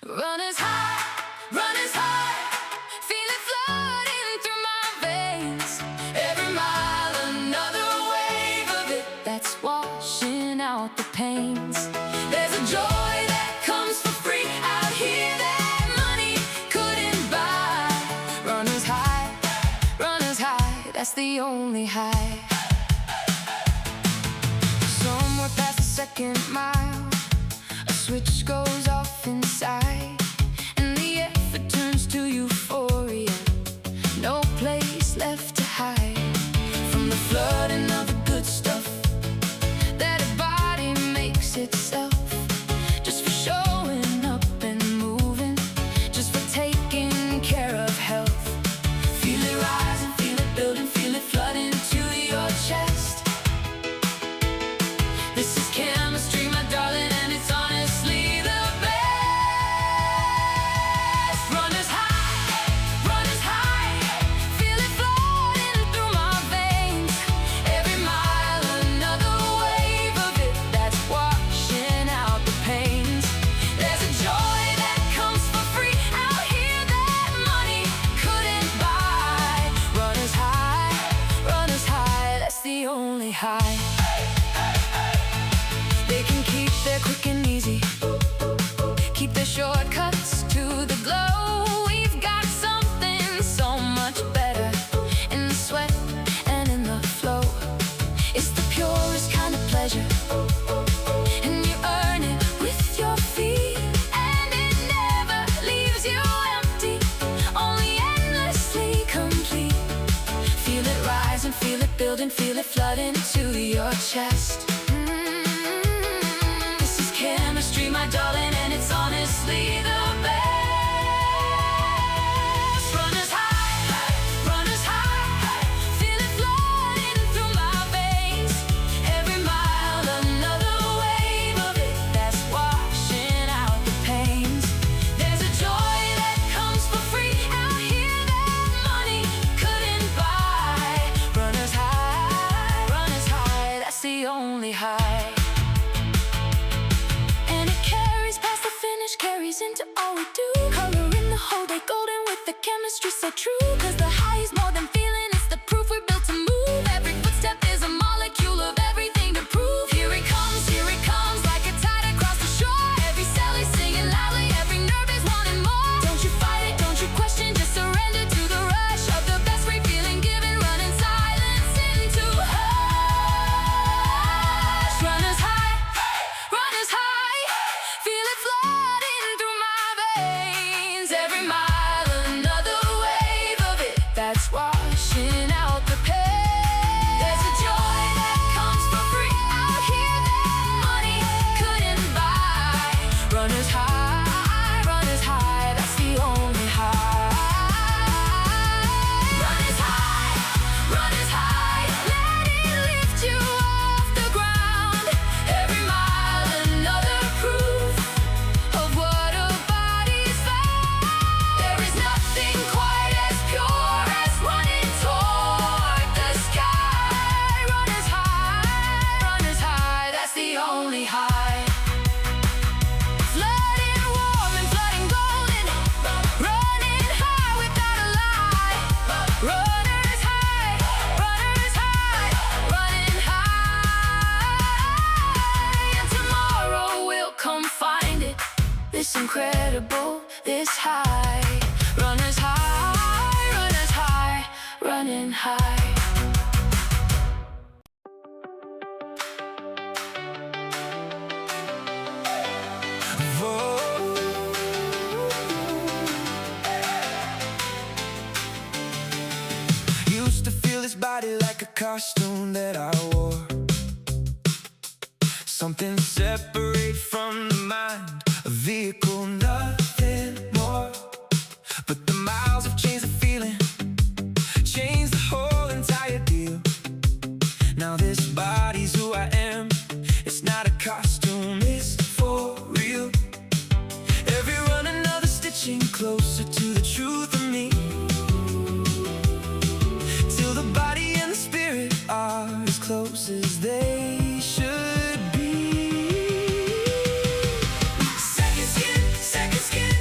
Run as high, feel it flooding through my veins. Every mile another wave of it that's washing out the pains. There's a joy that comes for free out here that money couldn't buy. Run as high, that's the only high. Somewhere past the second mile, a switch goes off inside, and the effort turns to euphoria. No place left to hide from the flooding of the good stuff that a body makes itself. Just for showing up and moving, just for taking care of health. Feel it rising, feel it building, feel it flooding to your chest. This is chemistry, my darling, and it's honestly the best. Run as high, feel it flooding through my veins. Every mile another wave of it that's washing out the pains. There's a joy that comes for free out here that money couldn't buy. Run as high, that's the only high. They can keep their quick and easy, keep their shortcuts to the glow. We've got something so much better in the sweat and in the flow. It's the purest kind of pleasure, and you earn it with your feet, and it never leaves you empty, only endlessly complete. Feel it rising, feel it building, feel it flooding to your chest. This is chemistry, my darling, and it's honestly the best. Run as high, feel it flooding through my veins. Every mile another wave of it that's washing out the pains. There's a joy that comes for free out here that money couldn't buy. Run as high, that's the only high. And it carries past the finish, carries into all we do. Color in the whole day, golden with the chemistry so true. Cause the high is more than feeling, it's the proof we're built to move. Every footstep is a molecule of everything to prove. Here it comes, like a tide across the shore. Every cell is singing loudly, every nerve is wanting more. Don't you fight it, don't you question, just surrender to the rush of the best free feeling given. Run in silence into hush. Run as high, feel it flooding through my veins. Every mile another wave of it that's washing out the pain. There's a joy that comes for free out here that money couldn't buy. Run as high, that's the only high. Run as high, let it lift you off the ground. Every mile another proof of what a body's found. There is nothing quite as pure as running toward the sky. Run as high, that's the only high. Flooding warm and flooding golden, running high without a lie. Runners high, running high. And tomorrow will come find it, this incredible, this high. Run as high, running high. Used to feel this body like a costume that I wore, something separate from the mind, a vehicle, nothing more. But the miles have changed the feeling, changed the whole entire deal. Now this body's who I am, it's not a costume, it's for real. Every run another stitching closer to the truth of me, till the body and the spirit are as close as they should be. Second skin,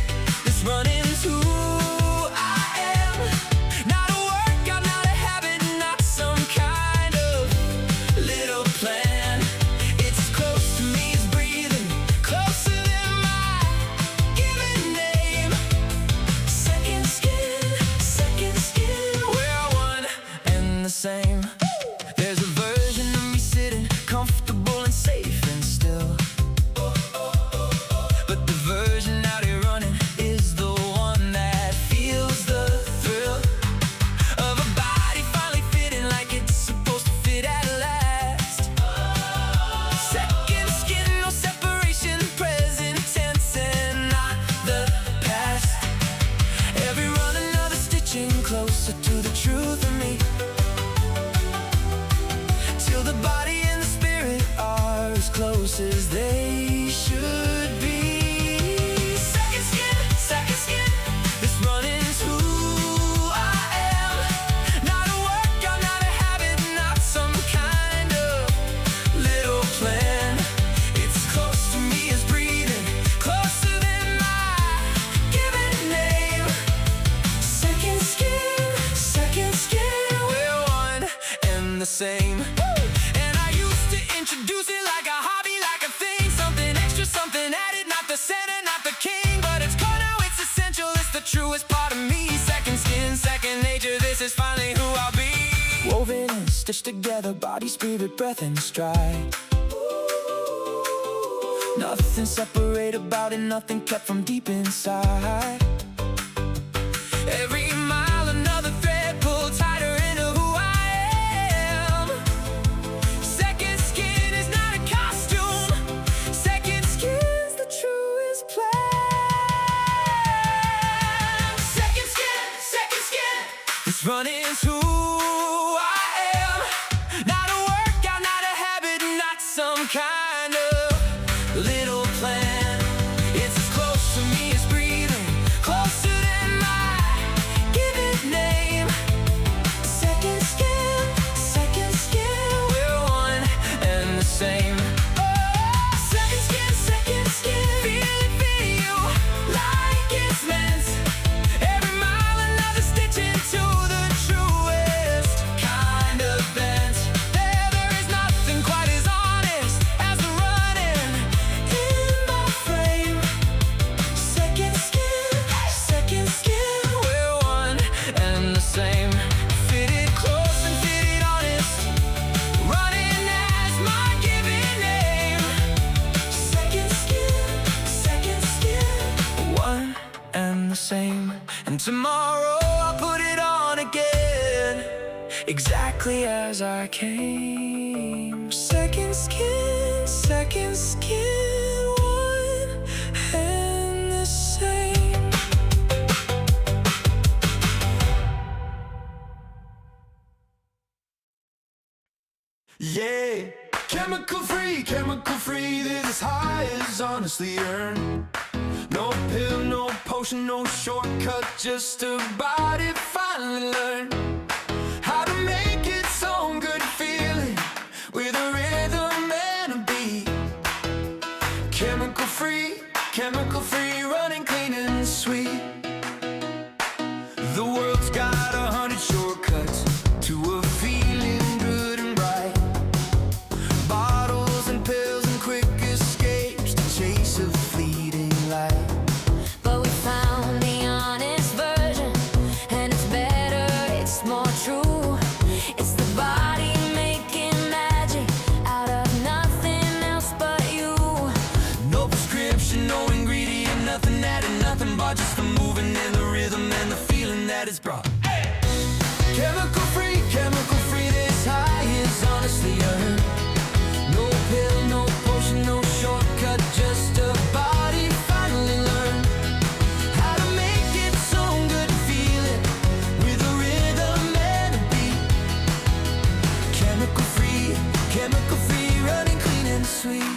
stitched together, body, spirit, breath, and stride. Nothing separated about it, nothing kept from deep inside. Every mile another thread pulled tighter into who I am. Second skin is not a costume, second skin's the truest plan. Second skin, it's running who I am. Not a workout, not a habit, not some kind of little plan. It's as close to me as breathing, closer than my given name. Second skin, we're one and the same. Second skin, feel it, feel you, like it's meant. Every mile another stitch into the truest kind of bent. There is nothing quite as honest as the running in my frame. Second skin, we're one and the same. Fitted close and fitted honest, running as my given name. Second skin, one and the same. And tomorrow I'll put it on again, exactly as I came. Second skin, one and the same. Yeah, chemical free, this is high as honestly earned. No pill, no potion, no shortcut, just a body finally learned how to make it so good feeling, with a rhythm and a beat. Chemical free, running clean and sweet. The world's got 100 shortcuts to a feeling good and right. Bottles and pills and quick escapes to chase a fleeting light. But we found the honest version, and it's better, it's more true. It's the body making magic out of nothing else but you. No prescription, no ingredient, nothing added, nothing but just the moving and the rhythm and the feeling that it's brought. Chemical free, this high is honestly earned. No pill, no potion, no shortcut, just a body finally learned how to make it so good feeling, with a rhythm and a beat. Chemical free, running clean and sweet.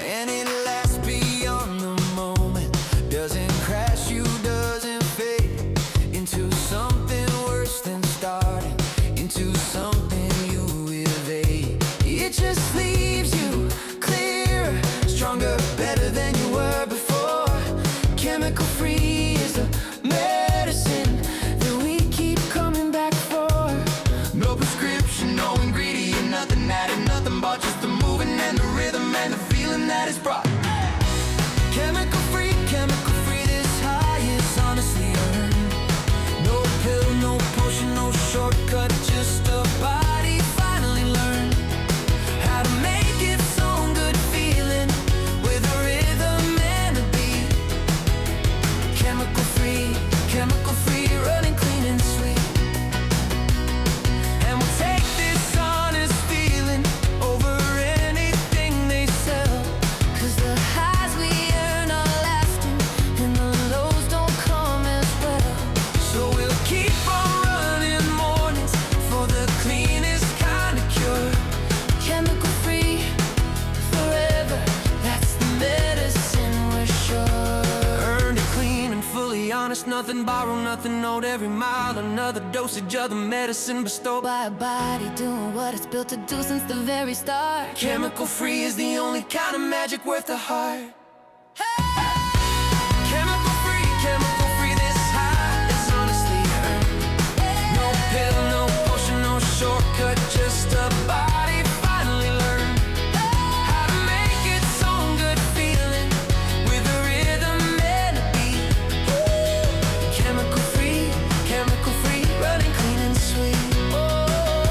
And it lasts beyond the moment, doesn't crash you, doesn't fade into something worse than starting, into something you evade. It just leaves you clearer, stronger, better than you were before. Chemical free is the medicine that we keep coming back for. No prescription, no ingredient, nothing added, nothing but just the moving and the rhythm and the feeling that is brought. Chemical free, this high is honestly earned. No pill, no potion, no shortcut, just a body finally learned how to make it so good feeling, with a rhythm and a beat. Chemical free, running clean and sweet. And we'll take this honest feeling over anything they sell, 'cause the highs we earn are lasting, and the lows don't come as well. So we'll keep on running mornings for the cleanest kind of cure. Chemical free forever, that's the medicine we're sure. Earned it clean and fully honest, nothing borrowed, nothing owed. Every mile another dosage of the medicine bestowed By a body doing what it's built to do since the very start. Chemical free is the only kind of magic worth the heart. Chemical free, this high is honestly earned. No pill, no potion, no shortcut, just a body finally learned how to make it so good feeling, with a rhythm and a beat. Chemical free, running clean and sweet. Oh.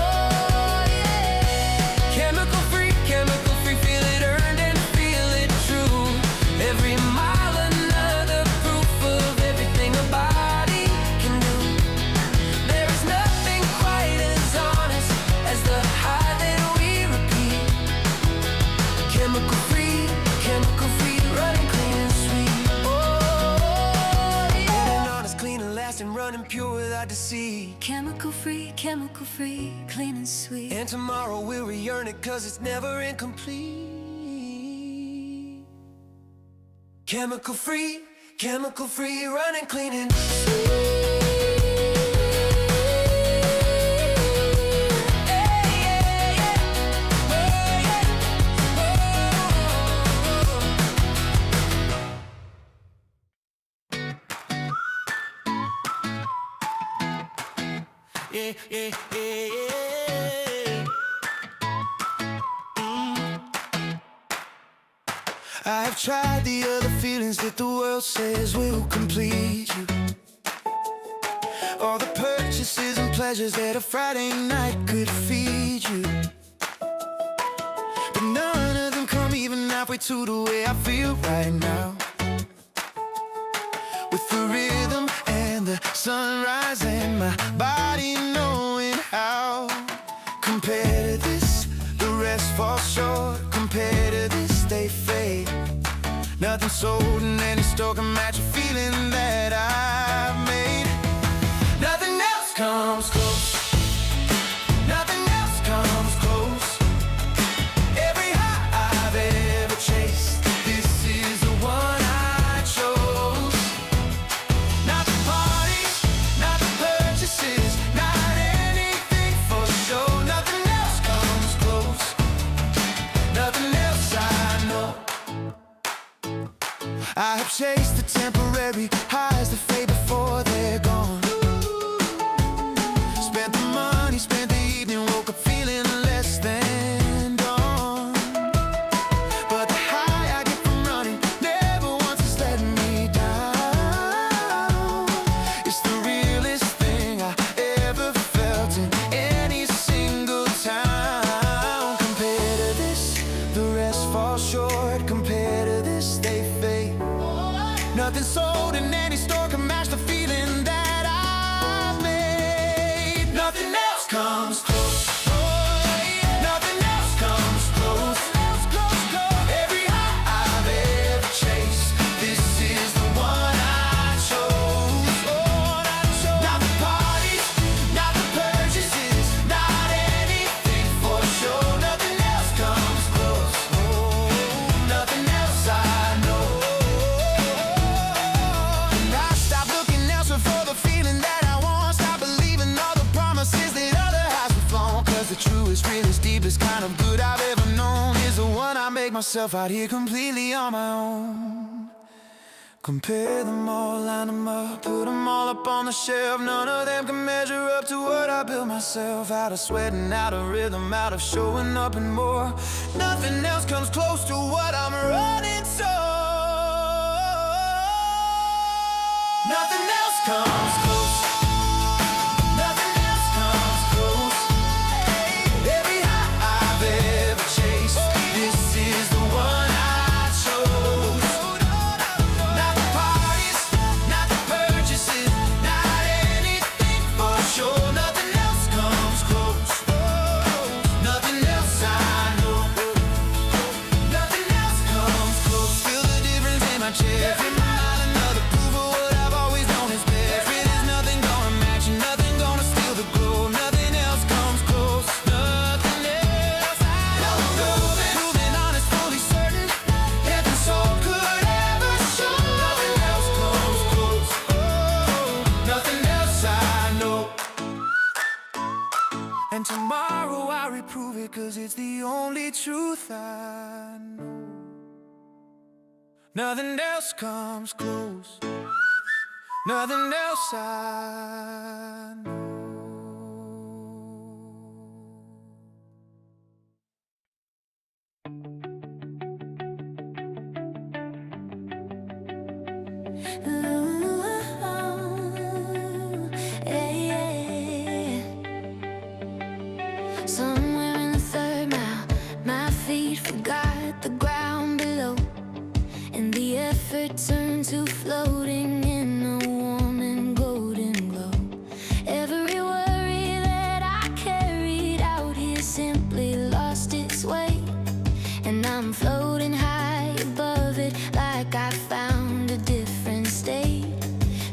running pure without deceit. Chemical free, clean and sweet. And tomorrow we'll re-earn it, cause it's never incomplete. Chemical free, running clean and sweet. Yeah, yeah, yeah, yeah. I've tried the other feelings that the world says will complete you. All the purchases and pleasures that a Friday night could feed you. But none of them come even halfway to the way I feel right now. With the rhythm and the sunrise and my body knowing how. Compared to this, the rest falls short. Compared to this, they fade. Nothing sold in any store can match a feeling that I've made. Nothing else comes close. Nothing else comes close. Every high I've ever chased, this is the one I chose. Not the parties, not the purchases, not anything for show. Nothing else comes close. Nothing else I know. I have chased the temporary highs that fade before they're gone. Spent the money, spent the evening, woke up feeling less than dawn. But the high I get from running never once has let me down. It's the realest thing I ever felt in any single town. Compared to this, the rest falls short. Compared to this, they fade. Nothing sold in any store can match the feeling that I've made. Nothing else comes close. Nothing else comes close. Every high I've ever chased, this is the one I chose. Not the parties, not the purchases, not anything for sure. Nothing else comes close. Nothing else I know. And I stop looking elsewhere for the feeling that I want. Stop believing all the promises that other highs have flown. Cause the truest, realest, deepest kind of good I've ever known is the one I make myself out here completely on my own. Compare them all, line them up, put them all up on the shelf. None of them can measure up to what I built myself. Out of sweating, out of rhythm, out of showing up and more. Nothing else comes close to what I'm running to. Nothing else comes close. Nothing else comes close. Every high I've ever chased, this is the one I chose. Not the parties, not the purchases, not anything for sure. Nothing else comes close. Nothing else I know. Nothing else comes close. Feel the difference in my chest. Every mile another proof of what I've always known is best. There's nothing gonna match and nothing gonna steal the glow. Nothing else comes close. Nothing else I know. Moving on is fully certain. Heaven soul could ever show. Nothing else comes close. Nothing else I know. And tomorrow I'll reprove it, cause it's the only truth I know. Nothing else comes close. Nothing else I know. Somewhere in the third mile, my feet forgot the ground below, and the effort turned to floating in a warm and golden glow. Every worry that I carried out here simply lost its way, and I'm floating high above it like I found a different state.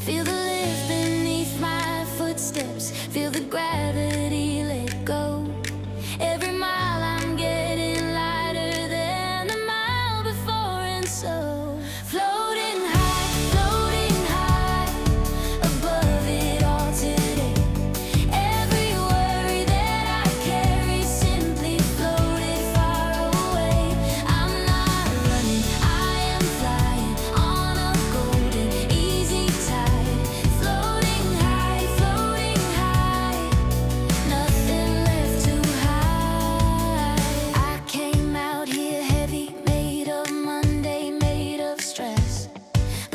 Feel the lift beneath my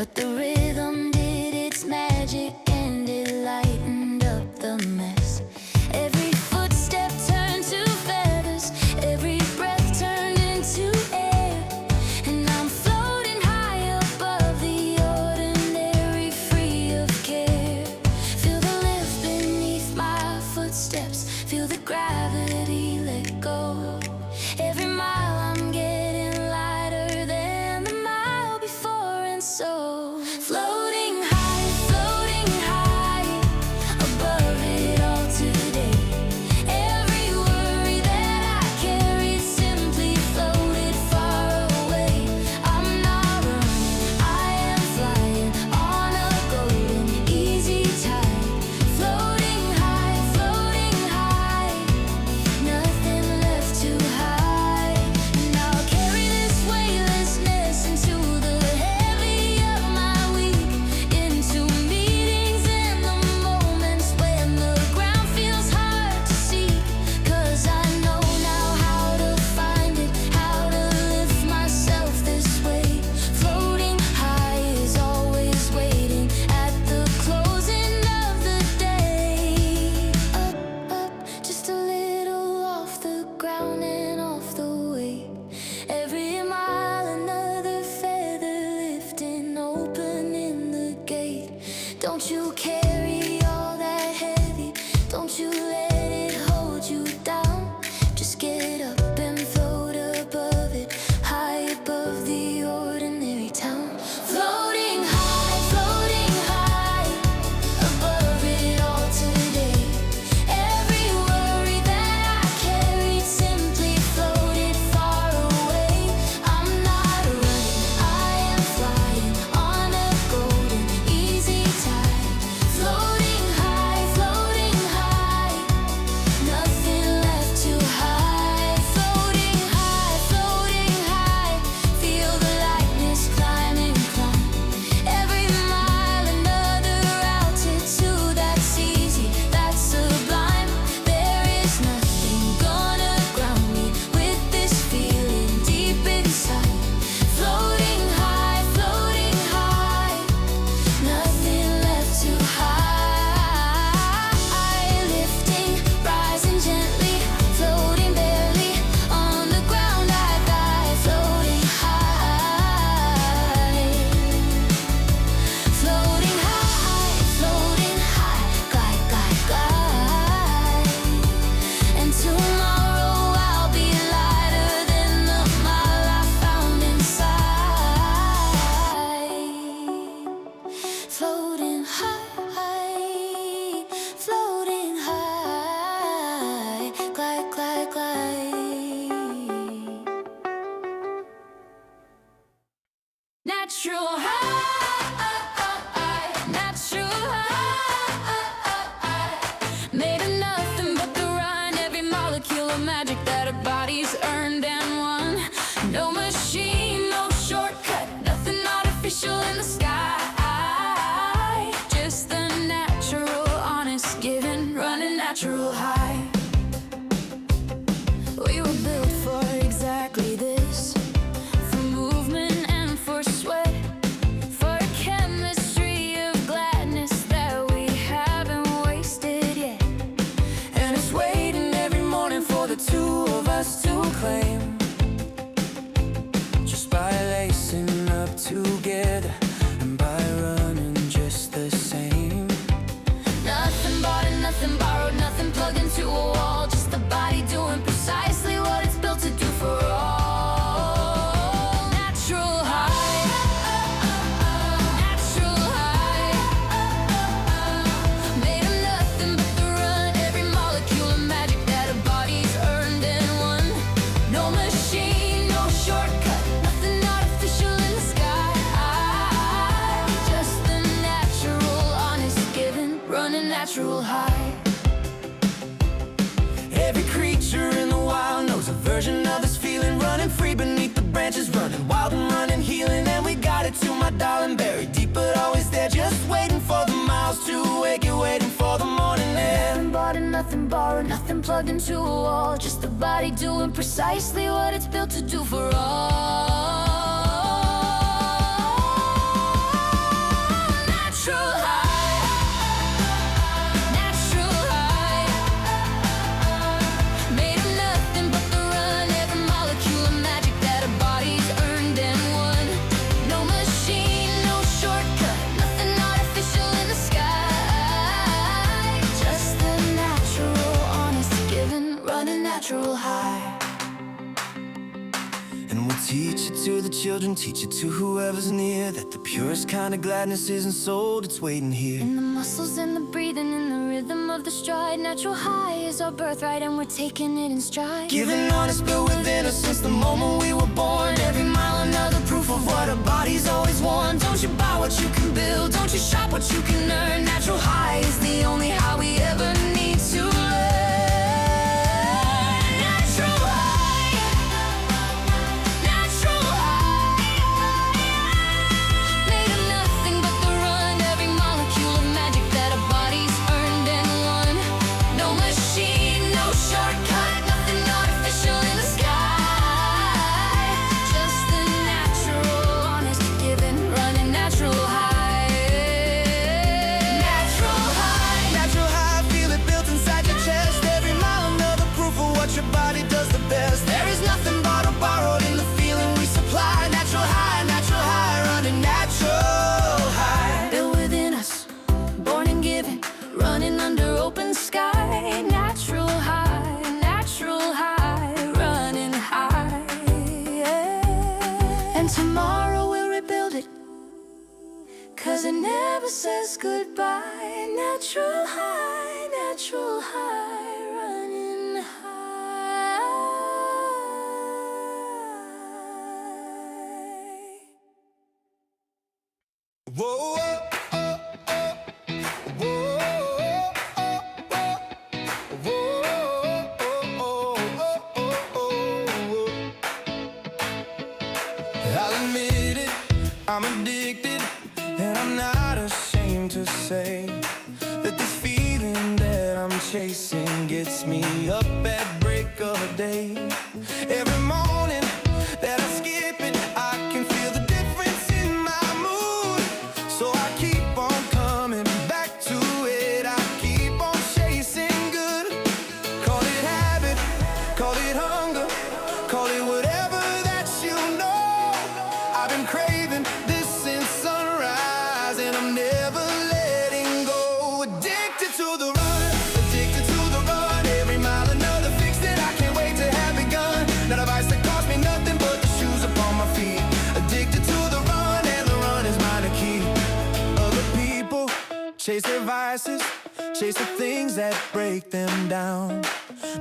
but the rhythm did its magic and it lightened up the mess. Every footstep turned to feathers, every breath turned into air, and I'm floating high above the ordinary, free of care. Feel the lift beneath my footsteps, feel the gravity let go. Every mile I'm getting lighter than the mile before, and so floating high above it all today. Every worry that I carried simply floated far away. I'm not running, I am flying on a golden easy tide. Floating high, nothing left to hide. And I'll carry this weightlessness into the heavy of my week, into meetings and the moments when the ground feels hard to see. 'Cause I know now how to find it, how to lift myself this way. Floating high is always waiting at the closing of the day. Up, just a little off the ground and off the weight. Every mile another feather lifting, opening the gate. Don't you carry all that heavy, don't you let it hold you down. Just get up and float above it, high above the ordinary town. Floating high above it all today. Every worry that I carried simply floated far away. I'm not running, I am flying on a golden easy tide. Floating high, nothing left to hide. Floating high, feel the lightness climb. Every mile another altitude, that's easy, that's sublime. There is nothing gonna ground me with this feeling deep inside. Floating high, nothing left to hide. Lifting, rising gently, floating barely on the ground. I die, floating high. Floating high, glide. And tomorrow I'll be lighter than the mile I found inside. Floating high, glide. Natural high, made of nothing but the run. Every molecule of magic that our bodies earned and won. No machine, no shortcut, nothing artificial in the sky. Just the natural, honest giving, running natural high. We were built for exactly this, for movement and for sweat, for a chemistry of gladness that we haven't wasted yet. And it's waiting every morning for the two of us to claim, just by lacing up together and by running just the same. Nothing bought and nothing borrowed, nothing plugged into a wall. Just the body doing precisely what it's built to do for all. Natural high, made of nothing but the run. Every molecule of magic that our bodies earned and won. No machine, no shortcut, nothing artificial in the sky. Just the natural, honest giving, running natural high. Every creature in the wild knows a version of this feeling, running free beneath the branches, running wild and running healing. And we got it to my darling, buried deep but always there, just waiting for the miles to wake you, waiting for the morning air. Nothing bought and nothing borrowed, nothing plugged into a wall. Just the body doing precisely what it's built to do for all. Teach it to the children, teach it to whoever's near, that the purest kind of gladness isn't sold, it's waiting here. In the muscles and the breathing, in the rhythm of the stride, natural high is our birthright and we're taking it in stride. Giving honest but within us since the moment we were born. Every mile another proof of what our bodies always want. Don't you buy what you can build, don't you shop what you can earn. Natural high is the only high we ever need to learn. Cause it never says goodbye. Natural high, running high. Whoa, oh, oh, whoa, whoa, I'll admit it, I'm addicted. And I'm not ashamed to say that this feeling that I'm chasing gets me up at break of day. Every morning that I skip it, I can feel the difference in my mood. So I keep on coming back to it, I keep on chasing good. Call it habit, call it hunger, call it whatever that you know. I've been craving this since sunrise, and I'm never letting go. Addicted to the run, addicted to the run. Every mile another fix that I can't wait to have begun. Not a vice that cost me nothing but the shoes upon my feet. Addicted to the run, and the run is mine to keep. Other people chase their vices, chase the things that break them down.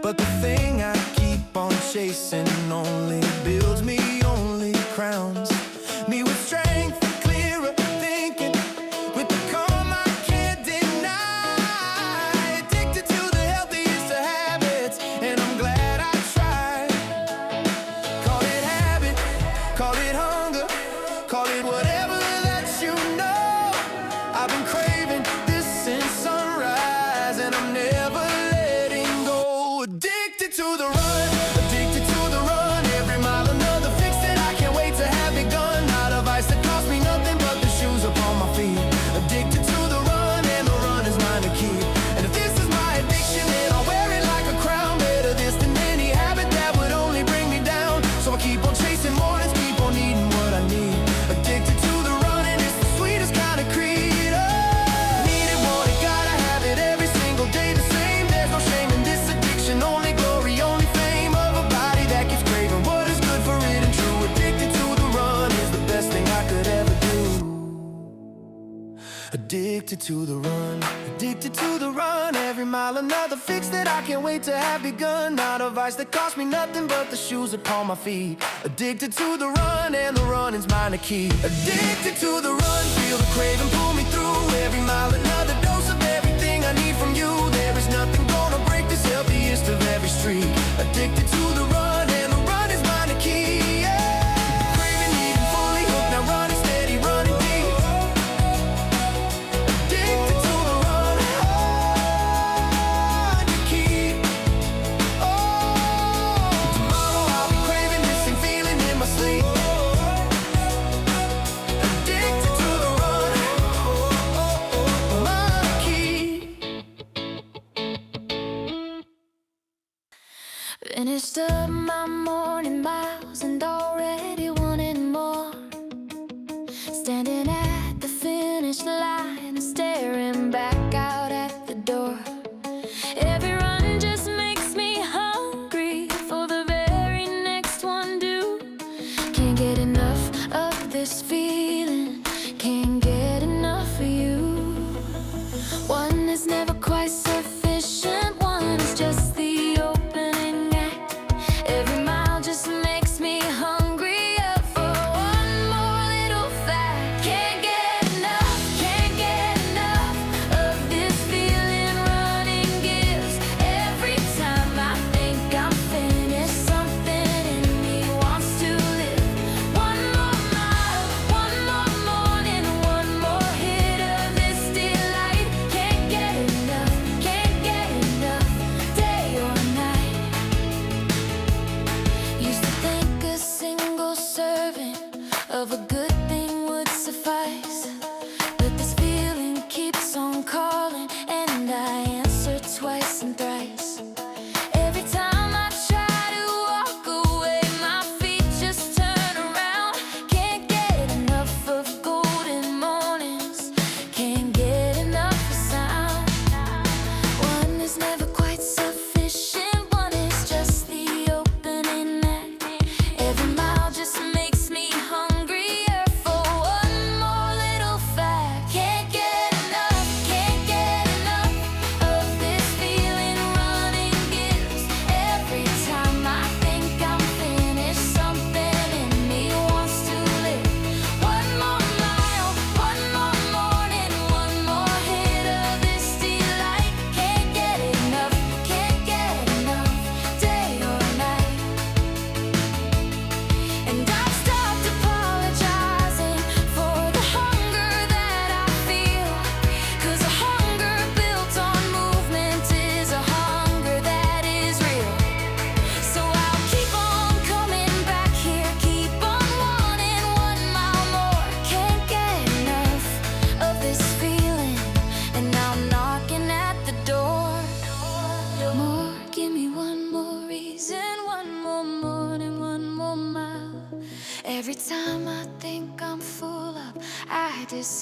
But the thing I keep on chasing only builds me, only crowns me with strength, clearer thinking, with the calm I can't deny. Addicted to the healthiest of habits, and I'm glad I tried. Call it habit, call it hunger, call it whatever that you know. I've been craving this since sunrise, and I'm never letting go. Addicted to the run, addicted to the run. Every mile another fix that I can't wait to have begun. Not a vice that cost me nothing but the shoes upon my feet. Addicted to the run, and the run is mine to keep. And if this is my addiction, then I'll wear it like a crown. Better this than any habit that would only bring me down. So I keep on chasing mornings, keep on eating what I need. Addicted to the run, and it's the sweetest kind of creed. Oh, need it, want it, gotta have it every single day the same. There's no shame in this addiction, only glory, only fame of a body that keeps craving what is good for it and true. Addicted to the run is the best thing I could ever do. Addicted to the run, addicted to the run. Every mile another fix that I can't wait to have begun. Not a vice that cost me nothing but the shoes upon my feet. Addicted to the run, and the run is mine to keep. Addicted to the run, feel the craving pull me through. Every mile another dose of everything I need from you. There is nothing gonna break this healthiest of every streak. Addicted to the run, and the run is mine to keep. Yeah. Craving, eating fully hooked, now running steady, running deep. Addicted to the run, hard to keep. Oh, tomorrow I'll be craving this and feeling in my sleep. Addicted to the run, mine to keep. Finished up my morning miles and already wanted more. Standing at the finish line and staring back out at the door. Every run just makes me hungry for the very next one due. Can't get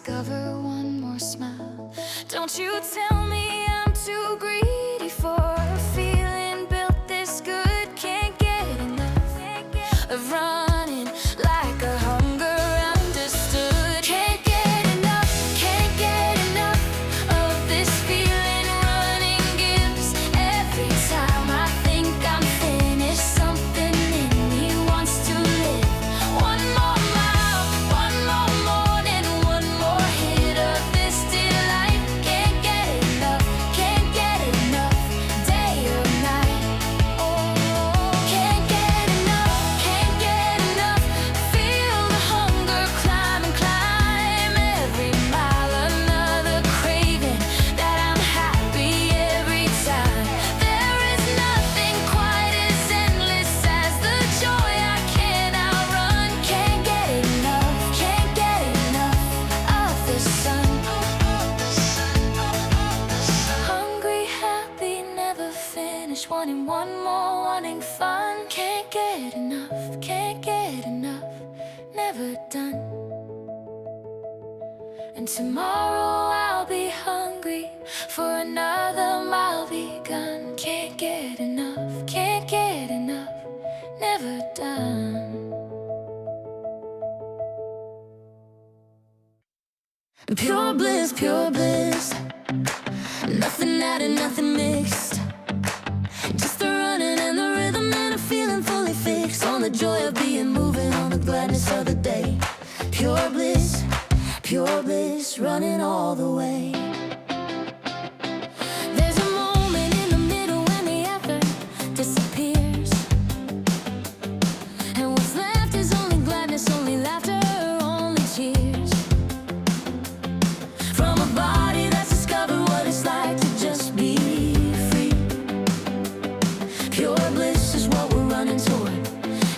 discover one more smile. Don't you tell me I'm too greedy for a feeling built this good. Can't get enough of running like a hunger understood. Can't get enough of this feeling running gives. Every time I think I'm finished, something in me wants to live. One more mile, one more morning, one more hit of this delight. Can't get enough, day or night. Oh, can't get enough, feel the hunger climb and climb. Every mile another craving that I'm happy every time. There is nothing quite as endless as the joy I can't outrun. Can't get enough of the sun. Hungry, happy, never finished, wanting one more, wanting fun. Can't get enough, never done. And tomorrow I'll be hungry for another mile begun. Can't get enough, never done. Pure bliss, nothing added, nothing mixed. Just the running and the rhythm and a feeling fully fixed on the joy of being moving, on the gladness of the day. Pure bliss, running all the way. There's a moment in the middle when the effort disappears, and what's left is only gladness, only laughter, only cheers. From a body that's discovered what it's like to just be free. Pure bliss is what we're running toward,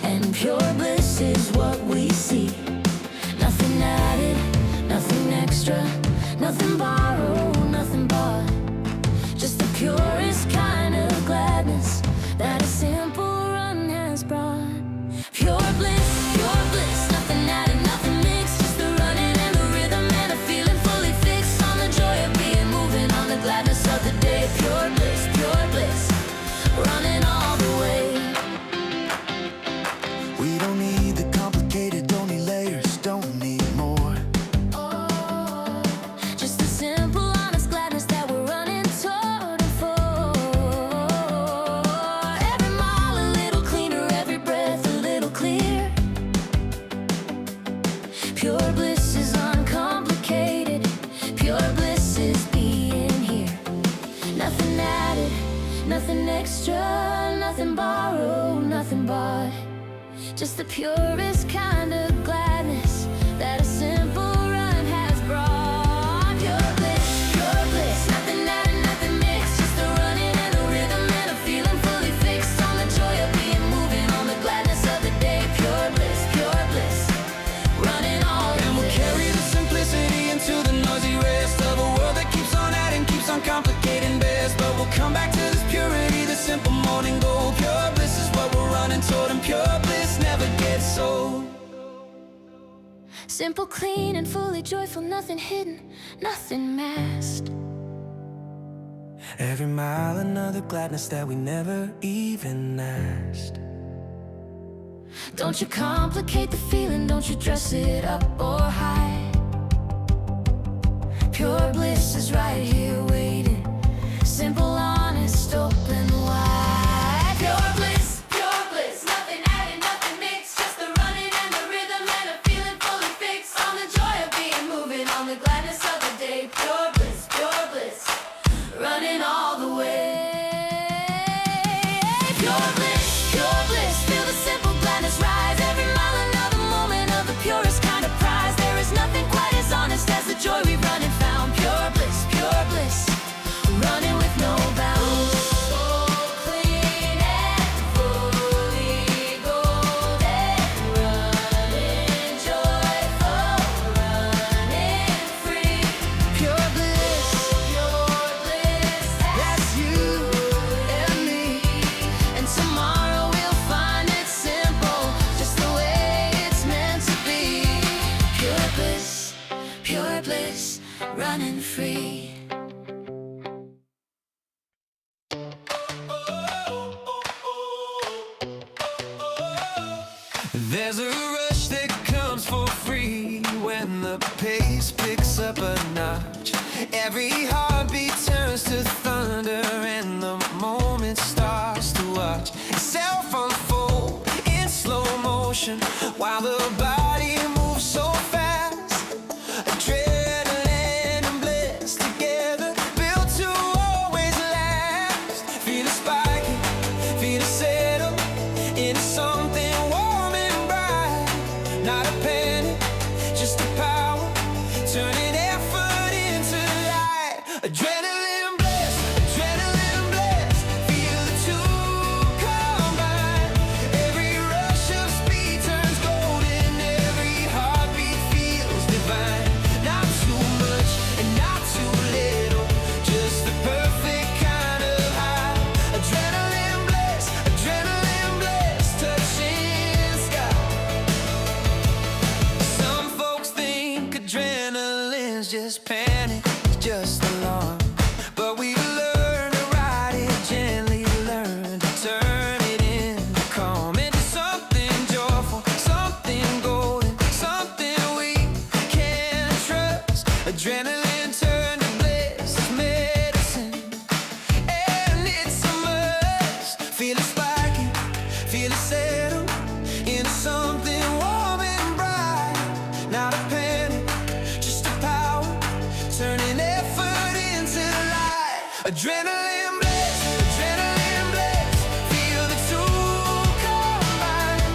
and pure bliss is what we see. Nothing added, nothing extra, nothing borrowed, nothing bought. Just the purest kind of gladness that a simple run has brought. Pure bliss, nothing added, nothing mixed. Just the running and the rhythm and a feeling fully fixed on the joy of being moving, on the gladness of the day. Pure bliss, running all the way. We don't need the complicated, don't need layers, don't need more. Just the simple, honest gladness that we're running toward and for. Every mile a little cleaner, every breath a little clear. Pure bliss is uncomplicated. Pure bliss is being here. Nothing added, nothing extra, nothing borrowed, nothing bought. Just the purest kind of gladness that a simple run has brought. Pure bliss, nothing added, nothing mixed. Just the running and the rhythm and a feeling fully fixed on the joy of being moving, on the gladness of the day. Pure bliss, running all the And we'll way. carry the simplicity into the noisy rest of a world that keeps on adding, keeps on complicating best. But we'll come back to this purity, the simple morning gold. Pure bliss is what we're running toward, and pure bliss never gets old. Simple, clean, and fully joyful, nothing hidden, nothing masked. Every mile another gladness that we never even asked. Don't you complicate the feeling, don't you dress it up or hide. Pure bliss is right here waiting. Simple, honest, open wide. Pure bliss, nothing added, nothing mixed. Just the running and the rhythm and a feeling fully fixed on the joy of being moving, on the gladness of the day. Pure bliss, running all the way. Pure bliss, feel the simple gladness rise. Every mile another moment of the purest kind of prize. There is nothing quite as honest as the joy we run and found. Pure bliss, running with no bounds. So clean and fully golden, running joyful, running free. Pure bliss, Pure bliss, bliss, running free. There's a rush that comes for free when the pace picks up a notch. Every heartbeat turns to thunder and the moment starts to watch itself unfold in slow motion while the body moves so fast. Adrenaline and bliss together, built to always last. Feel it spiking, feel it settle into something warm and bright. Not a panic, just a power, turning effort into light. Adrenaline bliss, feel the two combine. Every rush of speed turns golden, every heartbeat feels divine. Not too much and not too little, just the perfect kind of high. Adrenaline bliss, touching sky. Some folks think adrenaline's just panic, just alarm. But we learn to ride it gently, learn to turn it into calm, into something joyful, something golden, something we can trust. Adrenaline turned to bliss is medicine, and it's a must. Feel it spiking, feel it settle into something warm and bright. Not a panic, just a power, turning effort into light. Adrenaline bliss, feel the two combine.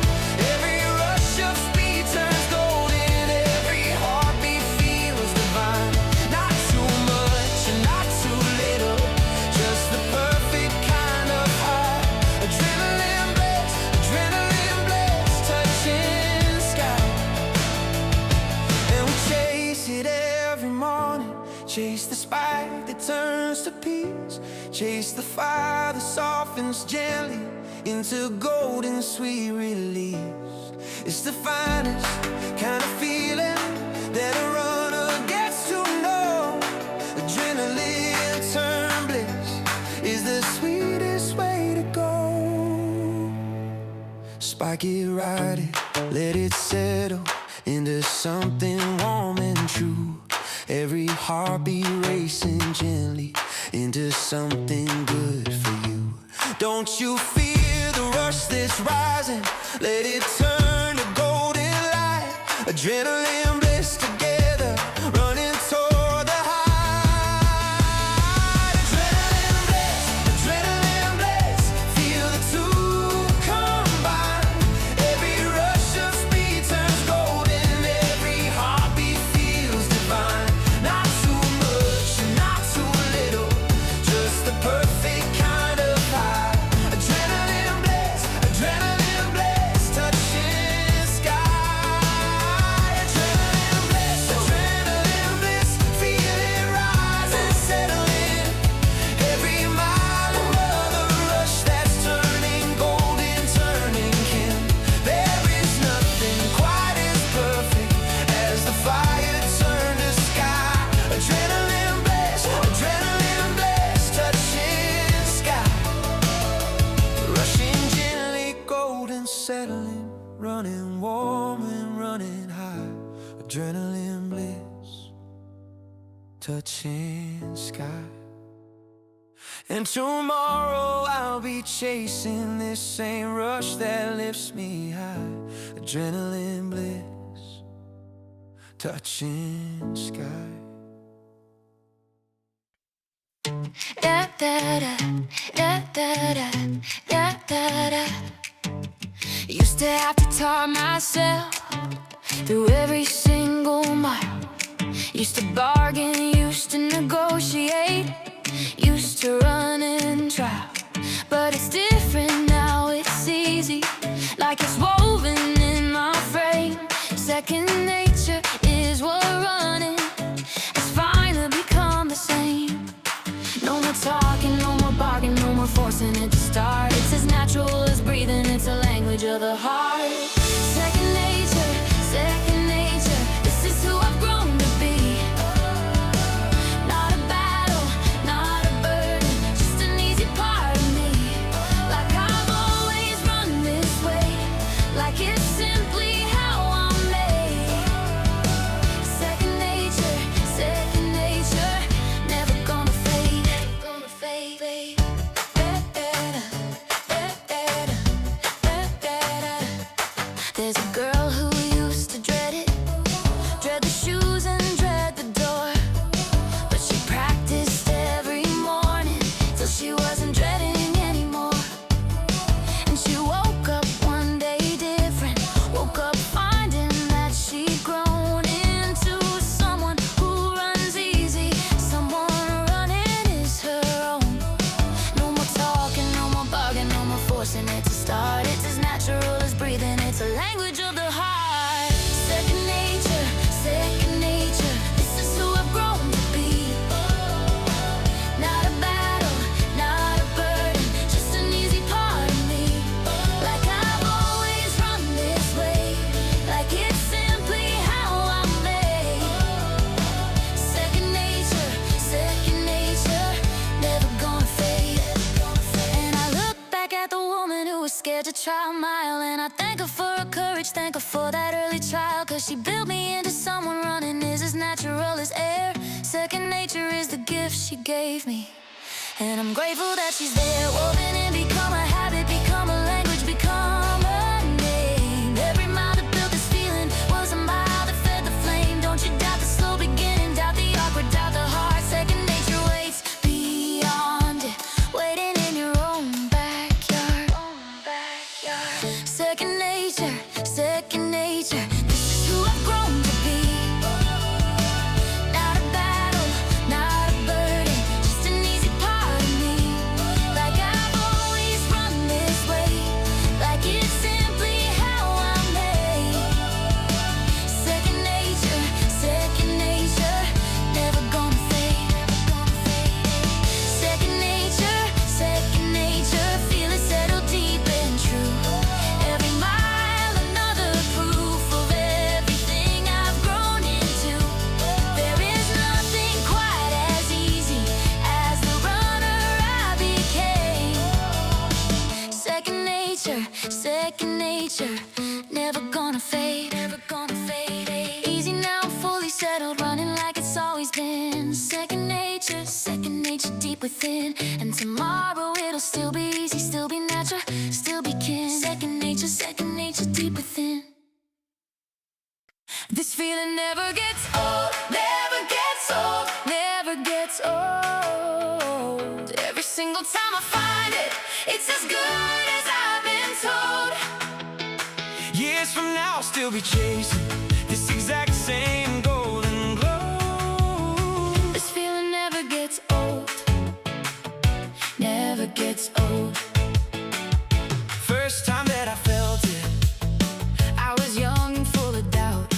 Every rush of speed turns golden, every heartbeat feels divine. Not too much and not too little, just the perfect kind of high. Adrenaline bliss, touching sky. And we chase it every morning, chase the spike that turns to peace, chase the fire that softens gently into golden sweet release. It's the finest kind of feeling that a runner gets to know. Adrenaline turned bliss is the sweetest way to go. Spike it, ride it, let it settle into something warm and true. Every heartbeat racing gently into something good for you. Don't you fear the rush that's rising? Let it turn to golden light. Adrenaline bliss together, running toward the high. Adrenaline bliss, feel the two combine. Every rush of speed turns golden, every heartbeat feels divine. Not too much and not too little, just the perfect kind of high. Adrenaline bliss, touching sky. Adrenaline bliss, feel it rise and settle in. Every mile another rush that's turning golden, turning kin. There is nothing quite as perfect as the fire turned to sky. Adrenaline bliss, touching sky. Rushing gently, golden, settling, running warm and running high. Adrenaline bliss, touching sky. And tomorrow I'll be chasing this same rush that lifts me high. Adrenaline bliss, touching sky. Da da da, da da da, da da da. Used to have to talk myself through every single mile. Used to bargain, used to negotiate, used to run and try. But it's different now, it's easy, like it's woven in my frame. Second nature is what running has finally become the same. No more talking, no more bargaining, no more forcing it to start. It's as natural as breathing, it's a language of the heart. Second nature, this is who I've grown to be. scared to try a mile. And I thank her for her courage, thank her for that early trial. Cause she built me into someone running is as natural as air. Second nature is the gift she gave me, and I'm grateful that she's there. Woven in, become a habit, become a language, become a name. Every mile that built this feeling was a mile that fed the flame. Don't you doubt the slow beginning, doubt the awkward, doubt the heart. Second nature waits beyond it, waiting in your own backyard. Second nature, second nature. This is who I've grown to be. Not a battle, not a burden, just an easy part of me. Like I've always run this way, like it's simply how I'm made. Second nature, never gonna fade, never gonna fade. Second nature, feel it settle deep and true. Every mile another proof of everything I've grown into. There is nothing quite as easy as the runner I became. Second nature, never gonna fade, never gonna fade. Easy now, fully settled, running like it's always been. Second nature, deep within. And tomorrow it'll still be easy, still be natural, still be kin. Second nature, deep within. This feeling never gets old, never gets old, never gets old. Every single time I find it, it's as good as I've been told. Years from now I'll still be chasing this exact same golden glow. This feeling never gets old, never gets old. First time that I felt it, I was young and full of doubt,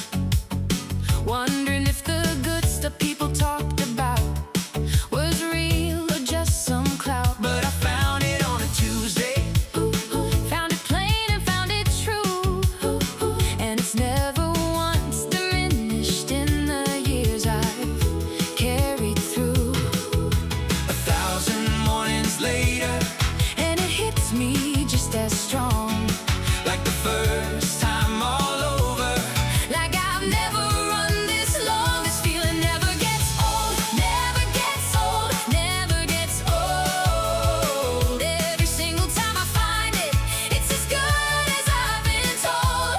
wondering if the good stuff people talked about was real or just some clout. but I found it on a Tuesday. Found it plain and found it true, and it's never once diminished in the years I've carried through. 1,000 mornings later, And it hits me just as strong, like the first time all over. like I've never run this long. This feeling never gets old, never gets old, never gets old. Every single time I find it, it's as good as I've been told.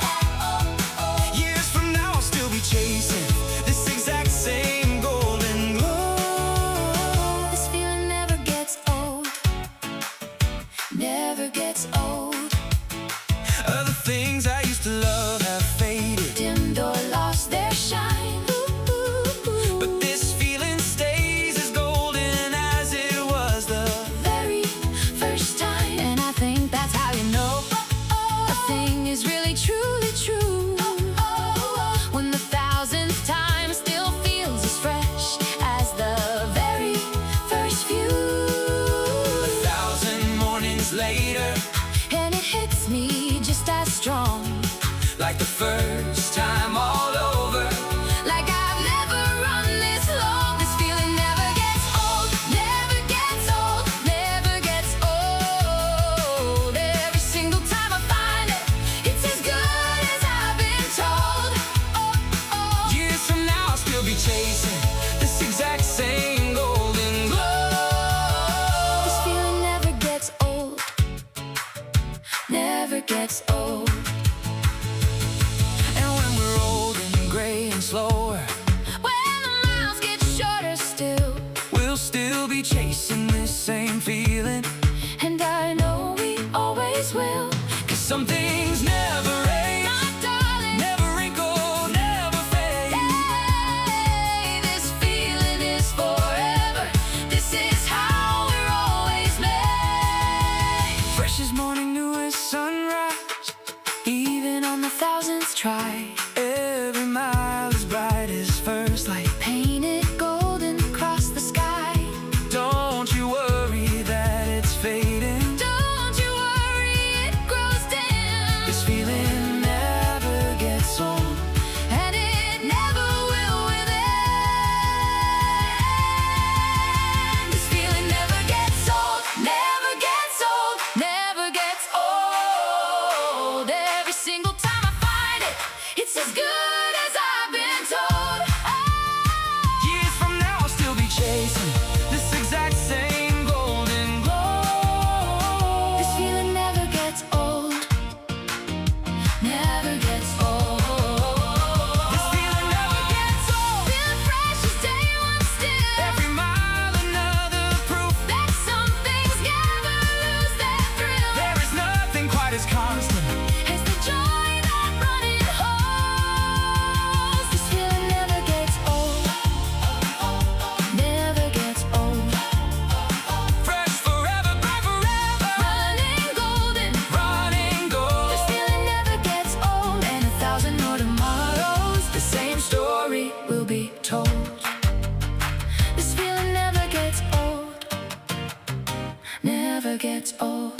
Years from now I'll still be chasing this exact same golden glow. This feeling never gets old, never gets old. Other things I used to love have faded, Dimmed or lost their shine, but this feeling stays as golden as it was the very first time. And I think that's how you know a thing is really truly true, when the 1,000th time still feels as fresh as the very first few. 1,000 mornings later, And it hits me just as strong, like the first time all over. like I've never run this long. This feeling never gets old, never gets old, never gets old. Every single time I find it, it's as good as I've been told. Years from now I'll still be chasing this exact same golden glow. This feeling never gets old, never gets old. And when we're old and gray and slower, When the miles get shorter still, we'll still be chasing this same feeling. and I know we always will. 'Cause some things never age, My darling, never wrinkle, never fade. hey, this feeling is forever. This is how we're always made. Fresh as morning, new as sunrise, Even on the 1,000th try, every mile as bright as first light. painted golden across the sky. Don't you worry that it's fading. Don't you worry, it grows dim. This feeling never gets old.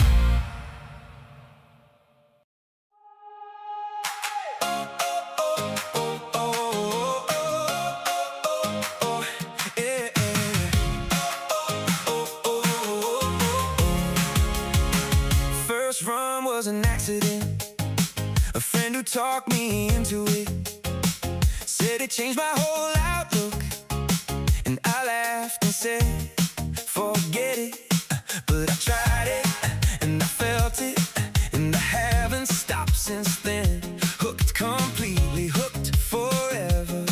First run was an accident. A friend who talked me into it said it changed my whole outlook. And I laughed and said, forget it. But I tried it, and I felt it, and I haven't stopped since then. Hooked, completely hooked forever,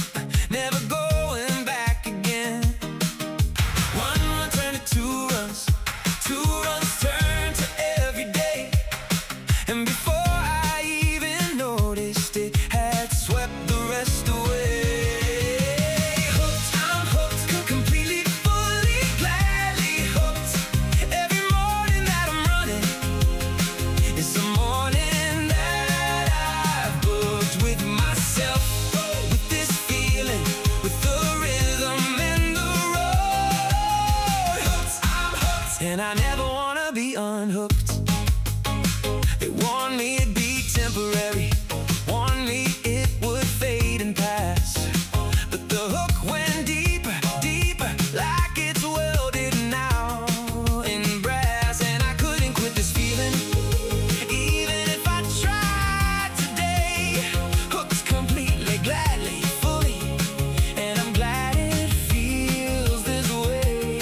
never going back again. One run turned to two runs turned to every day. And before I even noticed it, had swept the rest away. Hooked, I'm hooked, completely, fully, gladly hooked. Every morning that I'm running is a morning that I've booked with myself. With this feeling, with the rhythm and the road. Hooked, I'm hooked, and I never wanna be unhooked. They warned me it'd be temporary, warned me it would fade and pass. But the hook went deeper, deeper, like it's welded now in brass. And I couldn't quit this feeling, even if I tried today. Hooked completely, gladly, fully, and I'm glad it feels this way.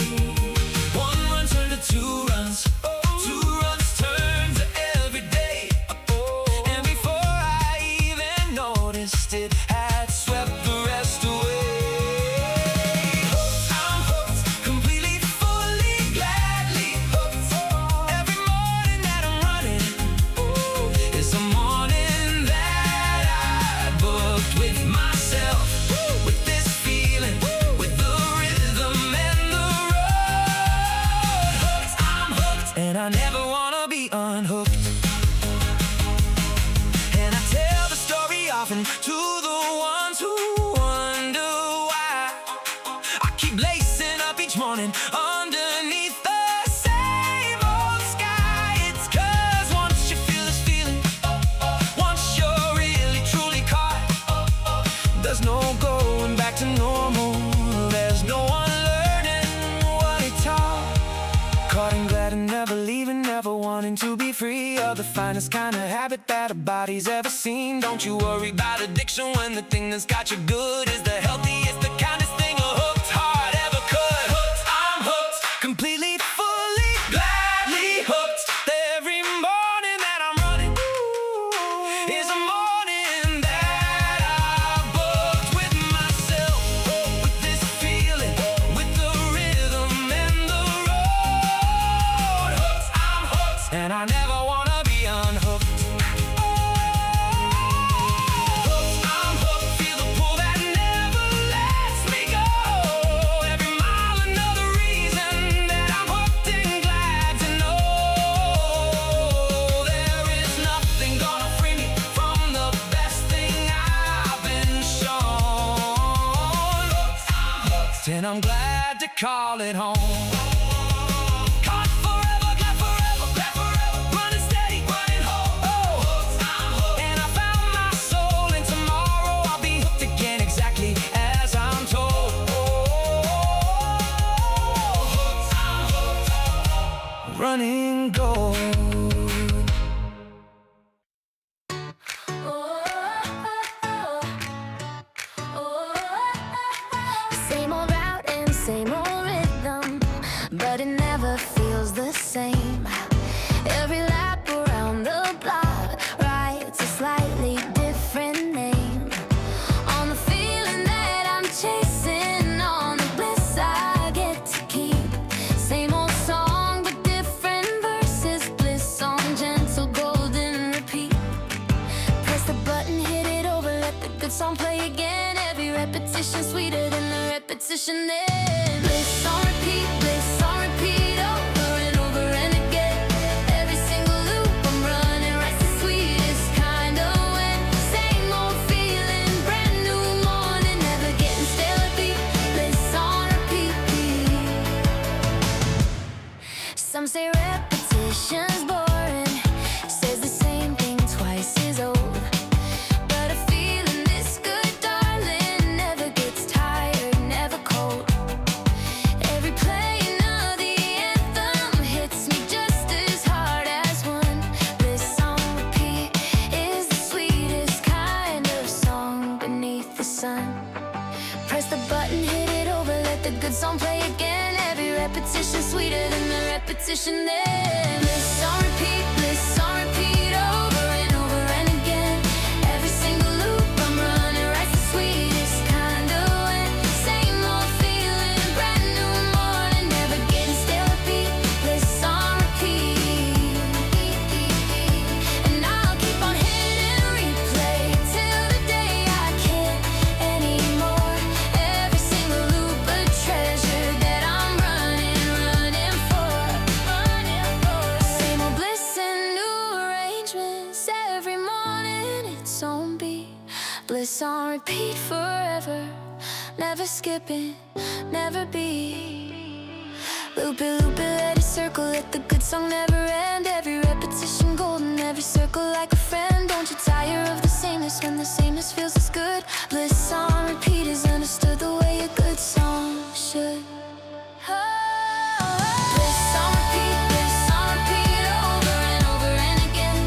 One run turned to two runs turned to every day. And before I even noticed it, had swept the rest away. Hooked, I'm hooked, completely, fully, gladly hooked. Every morning that I'm running is a morning that I booked with myself. With this feeling, with the rhythm and the road. Hooked, I'm hooked, and I never wanna be unhooked. And I tell the story often to the ones who wonder why I keep lacing up each morning underneath the same old sky. It's 'cause once you feel this feeling, once you're really truly caught, there's no going back to normal. There's no one learning what he taught. Caught and glad and never leaving, never wanting to be free of the finest kind of habit that a body's ever seen. Don't you worry about addiction when the thing that's got you good is the healthiest, the kindest thing a hooked heart ever could. Hooked, I'm hooked, completely, fully, gladly hooked. Every morning that I'm running is a morning that I booked with myself. With this feeling, with the rhythm and the road. Hooked, I'm hooked, and I never wanna be unhooked. Hooked, I'm hooked, feel the pull that never lets me go. Every mile another reason that I'm hooked and glad to know there is nothing gonna free me from the best thing I've been shown. Hooked, I'm hooked, and I'm glad to call it home. Caught forever, glad forever, glad forever. Running steady, running home. Hooked, I'm hooked, and I found my soul. And tomorrow I'll be hooked again, exactly as I'm told. Hooked, I'm hooked, running gold. Same old route and same old rhythm, but it never feels the same. Every lap around the block writes a slightly different name on the feeling that I'm chasing, on the bliss I get to keep. Same old song but different verses, bliss on gentle golden repeat. Press the button, hit it over, let the good song play again. Every repetition sweeter than the repetition then. Bliss on repeat, over and over and again. Every single loop I'm running writes the sweetest kind of when. Same old feeling, brand new morning, never getting stale or beat. Bliss on repeat. Some say repetition repetition's boring. Says the same thing twice as old. But a feeling this good, darling, never gets tired, never cold. Every playing of the anthem hits me just as hard as one. Bliss on repeat is the sweetest kind of song beneath the sun. Press the button, hit it over, let the good song play again. Every repetition sweeter than the repetition then. Bliss on repeat over and over and again. Every single loop I'm running writes the sweetest kind of wind. Same old feeling, brand new morning, never getting stale repeat. Bliss on repeat. And I'll keep on hitting replay till the day I can't anymore. Every single loop a treasure that I'm running for. Same old bliss and new arrangements. Every morning its own beat. Bliss on repeat forever, never skipping, never beat. Loop it, let it circle, let the good song never end. Every repetition golden, every circle like a friend. Don't you tire of the sameness when the sameness feels as good. Bliss on repeat is understood the way a good song should. Bliss on repeat over and over and again.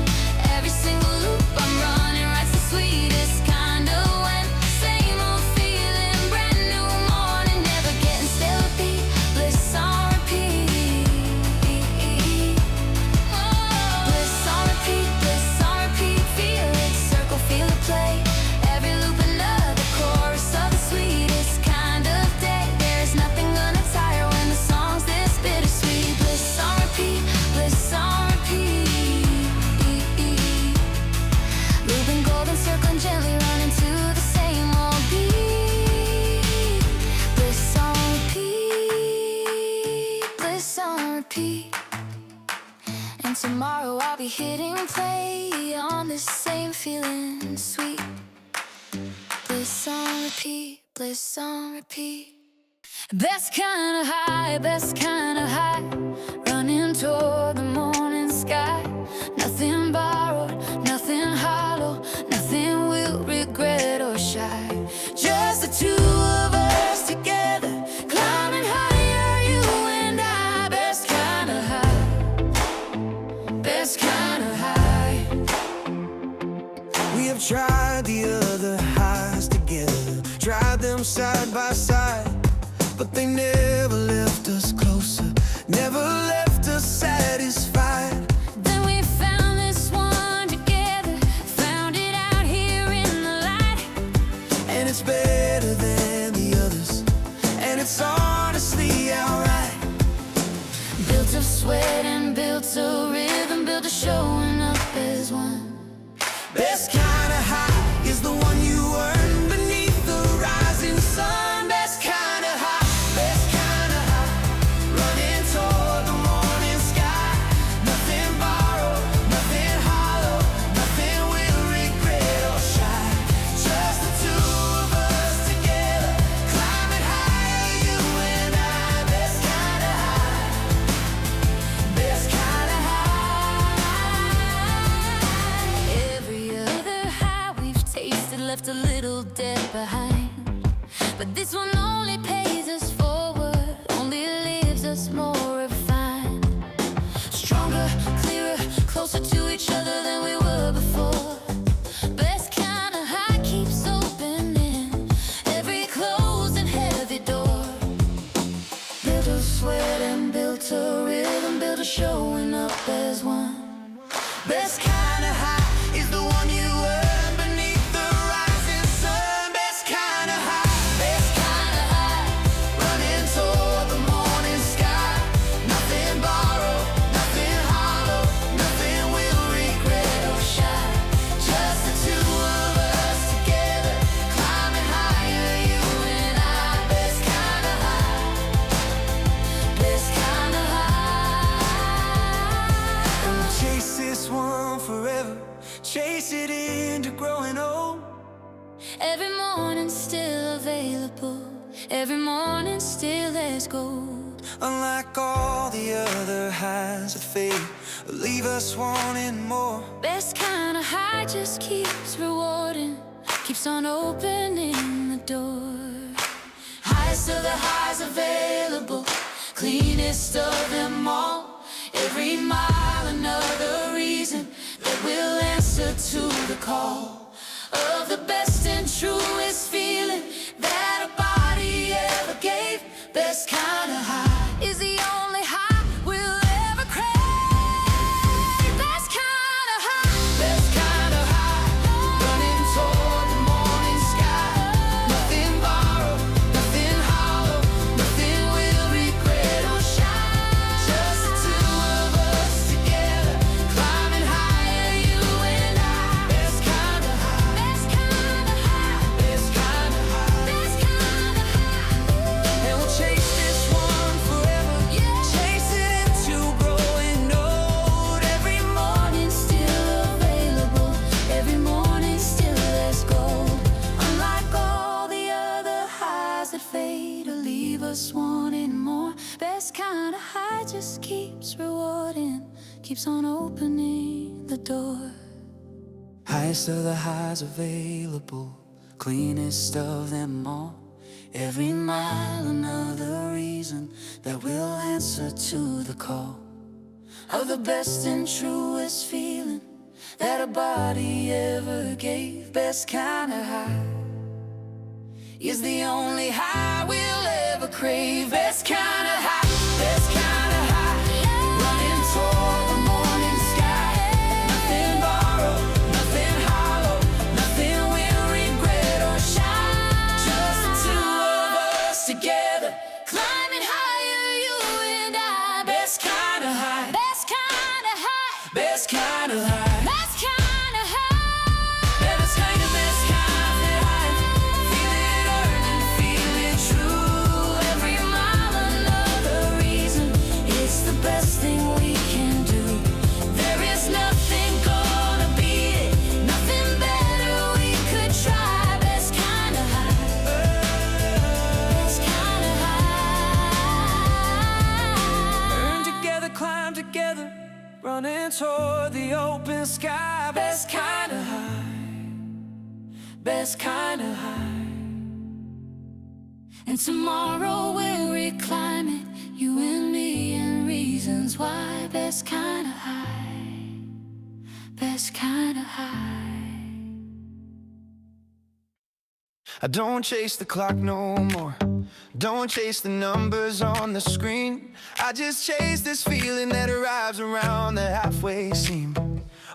Every single loop I'm running writes the sweetest kind of wind. Same old feeling, brand new morning, never getting stale repeat. Bliss on repeat. Bliss on repeat, feel it circle, feel it play. Every loop another chorus of the sweetest kind of day. There's nothing gonna tire when the song's this bittersweet. Bliss on repeat, bliss on repeat. Looping golden, circling gently, running to the same old beat. Bliss on repeat, bliss on repeat. And tomorrow I'll be hitting play on this same feeling sweet. Bliss on repeat, bliss on repeat. Best kind of high, running toward the morning sky. Nothing borrowed, nothing hollow, nothing we'll regret or shy. Just the two of us together, climbing higher, you and I. Best kind of high, best kind of high. We have tried the other highs together, tried them side by side, but they never left us closer, never left us satisfied. Then we found this one together, found it out here in the light. And it's better than the others, and it's honestly alright. Built of sweat and built of rhythm, built of showing up as one. Best kind of high is the one you earn beneath the rising sun. Best kind of high, running toward the morning sky. Nothing borrowed, nothing hollow, nothing we'll regret or shy. Just the two of us together, climbing higher, you and I. Best kind of high, best kind of high. Every other high we've tasted left a little debt behind, but this one only pays us forward, only leaves us more refined. Stronger, clearer, closer to each other than we were before. Best kind of high keeps opening every closed and heavy door. Built of sweat and built of rhythm, built of showing up as one. Best kind of high is the one you earn beneath the rising sun. Best kind of high, running toward the morning sky. Nothing borrowed, nothing hollow, nothing we'll regret or shy. Just the two of us together, climbing higher, you and I. Best kind of high, Best kind of high. and we'll chase this one forever, chase it into growing old. Every morning still available, every morning still there's gold. Unlike all the other highs that fade, leave us wanting more. Best kind of high just keeps rewarding, keeps on opening the door. Highest of the highs available, cleanest of them all. Every mile another reason that we'll answer to the call of the best and truest feeling that a body ever gave. Best kind of high is the only high we'll ever crave. Best kind of high, best kind of high, running toward the morning sky. Nothing borrowed, nothing hollow, nothing we'll regret or shine. Just the two of us together, climbing higher, you and I. Best kind of high, best kind of high, best kind of high, best kind of high. And we'll chase this one forever, chase it into growing old. Every morning still available, every morning still let's go. Unlike all the other highs that fade or leave us wanting more. Best kind of high just keeps rewarding, keeps on opening the door. Highest of the highs available, cleanest of them all. Every mile another reason that we'll answer to the call of the best and truest feeling that a body ever gave. Best kind of high is the only high we'll ever crave. Best kind of high, best kind of high, running toward the morning sky. Nothing borrowed, nothing hollow, nothing we'll regret or shine. Just the two of us together, climbing higher, you and I. Best kind of high, best kind of high, best kind of high. Best kind of high, best kind of high. Feel it earning, feel it true. Every mile another reason. It's the best thing we can do. There is nothing gonna beat it, nothing better we could try. Best kind of high, best kind of high. Burn together, climb together, running toward the open sky. Best kind of high, best kind of high. And tomorrow we'll reclimb it, you and me, and reasons why. Best kind of high, best kind of high. I don't chase the clock no more, don't chase the numbers on the screen. I just chase this feeling that arrives around the halfway seam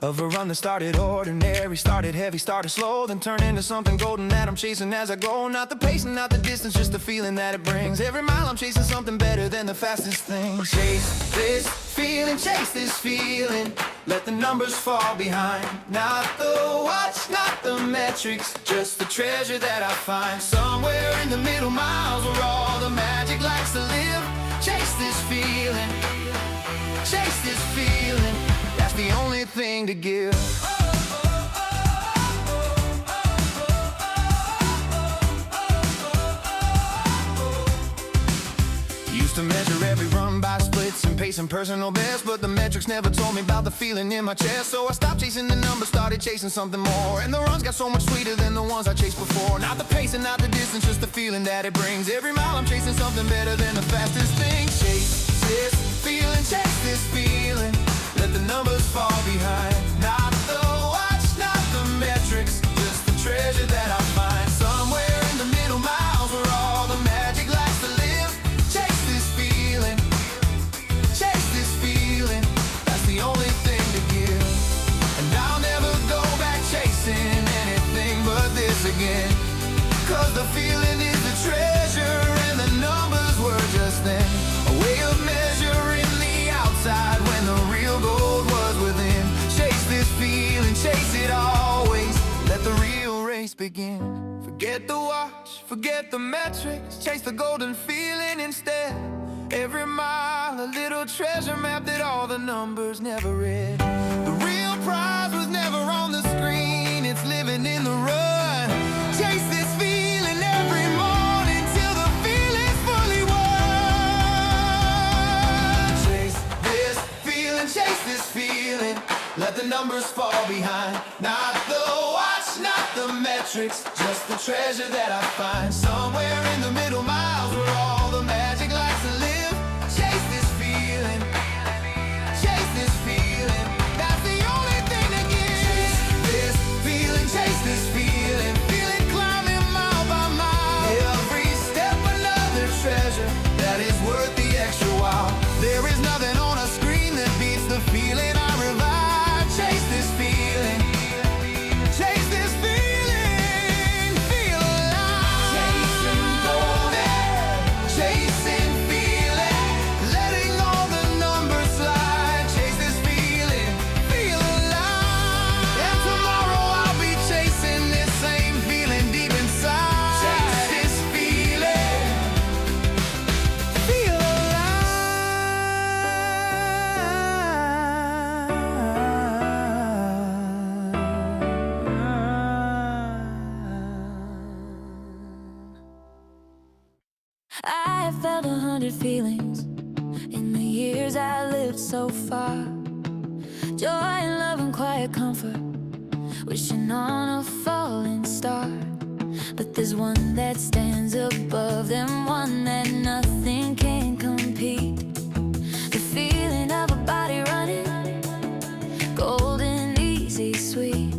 of a run that started ordinary, started heavy, started slow, then turned into something golden that I'm chasing as I go. Not the pace and not the distance, just the feeling that it brings. Every mile I'm chasing something better than the fastest thing. Chase this feeling, chase this feeling, let the numbers fall behind. Not the watch, not the metrics, just the treasure that I find. Somewhere in the middle, miles where all the magic likes to live. Chase this feeling, chase this feeling, that's the only thing to give. Used to measure every run by splits and pace and personal best, but the metrics never told me about the feeling in my chest. So I stopped chasing the numbers, started chasing something more, and the runs got so much sweeter than the ones I chased before. Not the pace and not the distance, just the feeling that it brings. Every mile I'm chasing something better than the fastest thing. Chase this feeling, chase this feeling, let the numbers fall behind. Not the watch, not the metrics, just the treasure that I find. Somewhere in the middle, miles where all the magic likes to live. Chase this feeling, chase this feeling, that's the only thing to give. And I'll never go back chasing anything but this again, 'cause the feeling is the treasure and the numbers were just then a way of measuring the outside when the real gold was within. Chase this feeling, chase it always, let the real race begin. Forget the watch, forget the metrics, chase the golden feeling instead. Every mile a little treasure map that all the numbers never read. The real prize was never on the screen, it's living in the run. Chase this feeling every morning till the feeling's fully won. Chase this feeling, chase this feeling, the numbers fall behind. Not the watch, not the metrics, just the treasure that I find. Somewhere in the middle miles where all the magic likes to live. Chase this feeling, chase this feeling. That's the only thing to give. Chase this feeling, chase this feeling. Feel it climbing mile by mile. Every step another treasure that is worth the extra while. There is nothing on a screen that beats the feeling I revive. Chase this feeling, chase this feeling. Feel alive. Chasing golden, chasing feeling. Letting all the numbers slide. Chase this feeling, feel alive. And tomorrow I'll be chasing this same feeling deep inside. Chase this feeling, feel I have felt 100 feelings in the years I lived so far. Joy and love and quiet comfort, wishing on a falling star. But there's one that stands above them, one that nothing can compete. The feeling of a body running, golden, easy, sweet.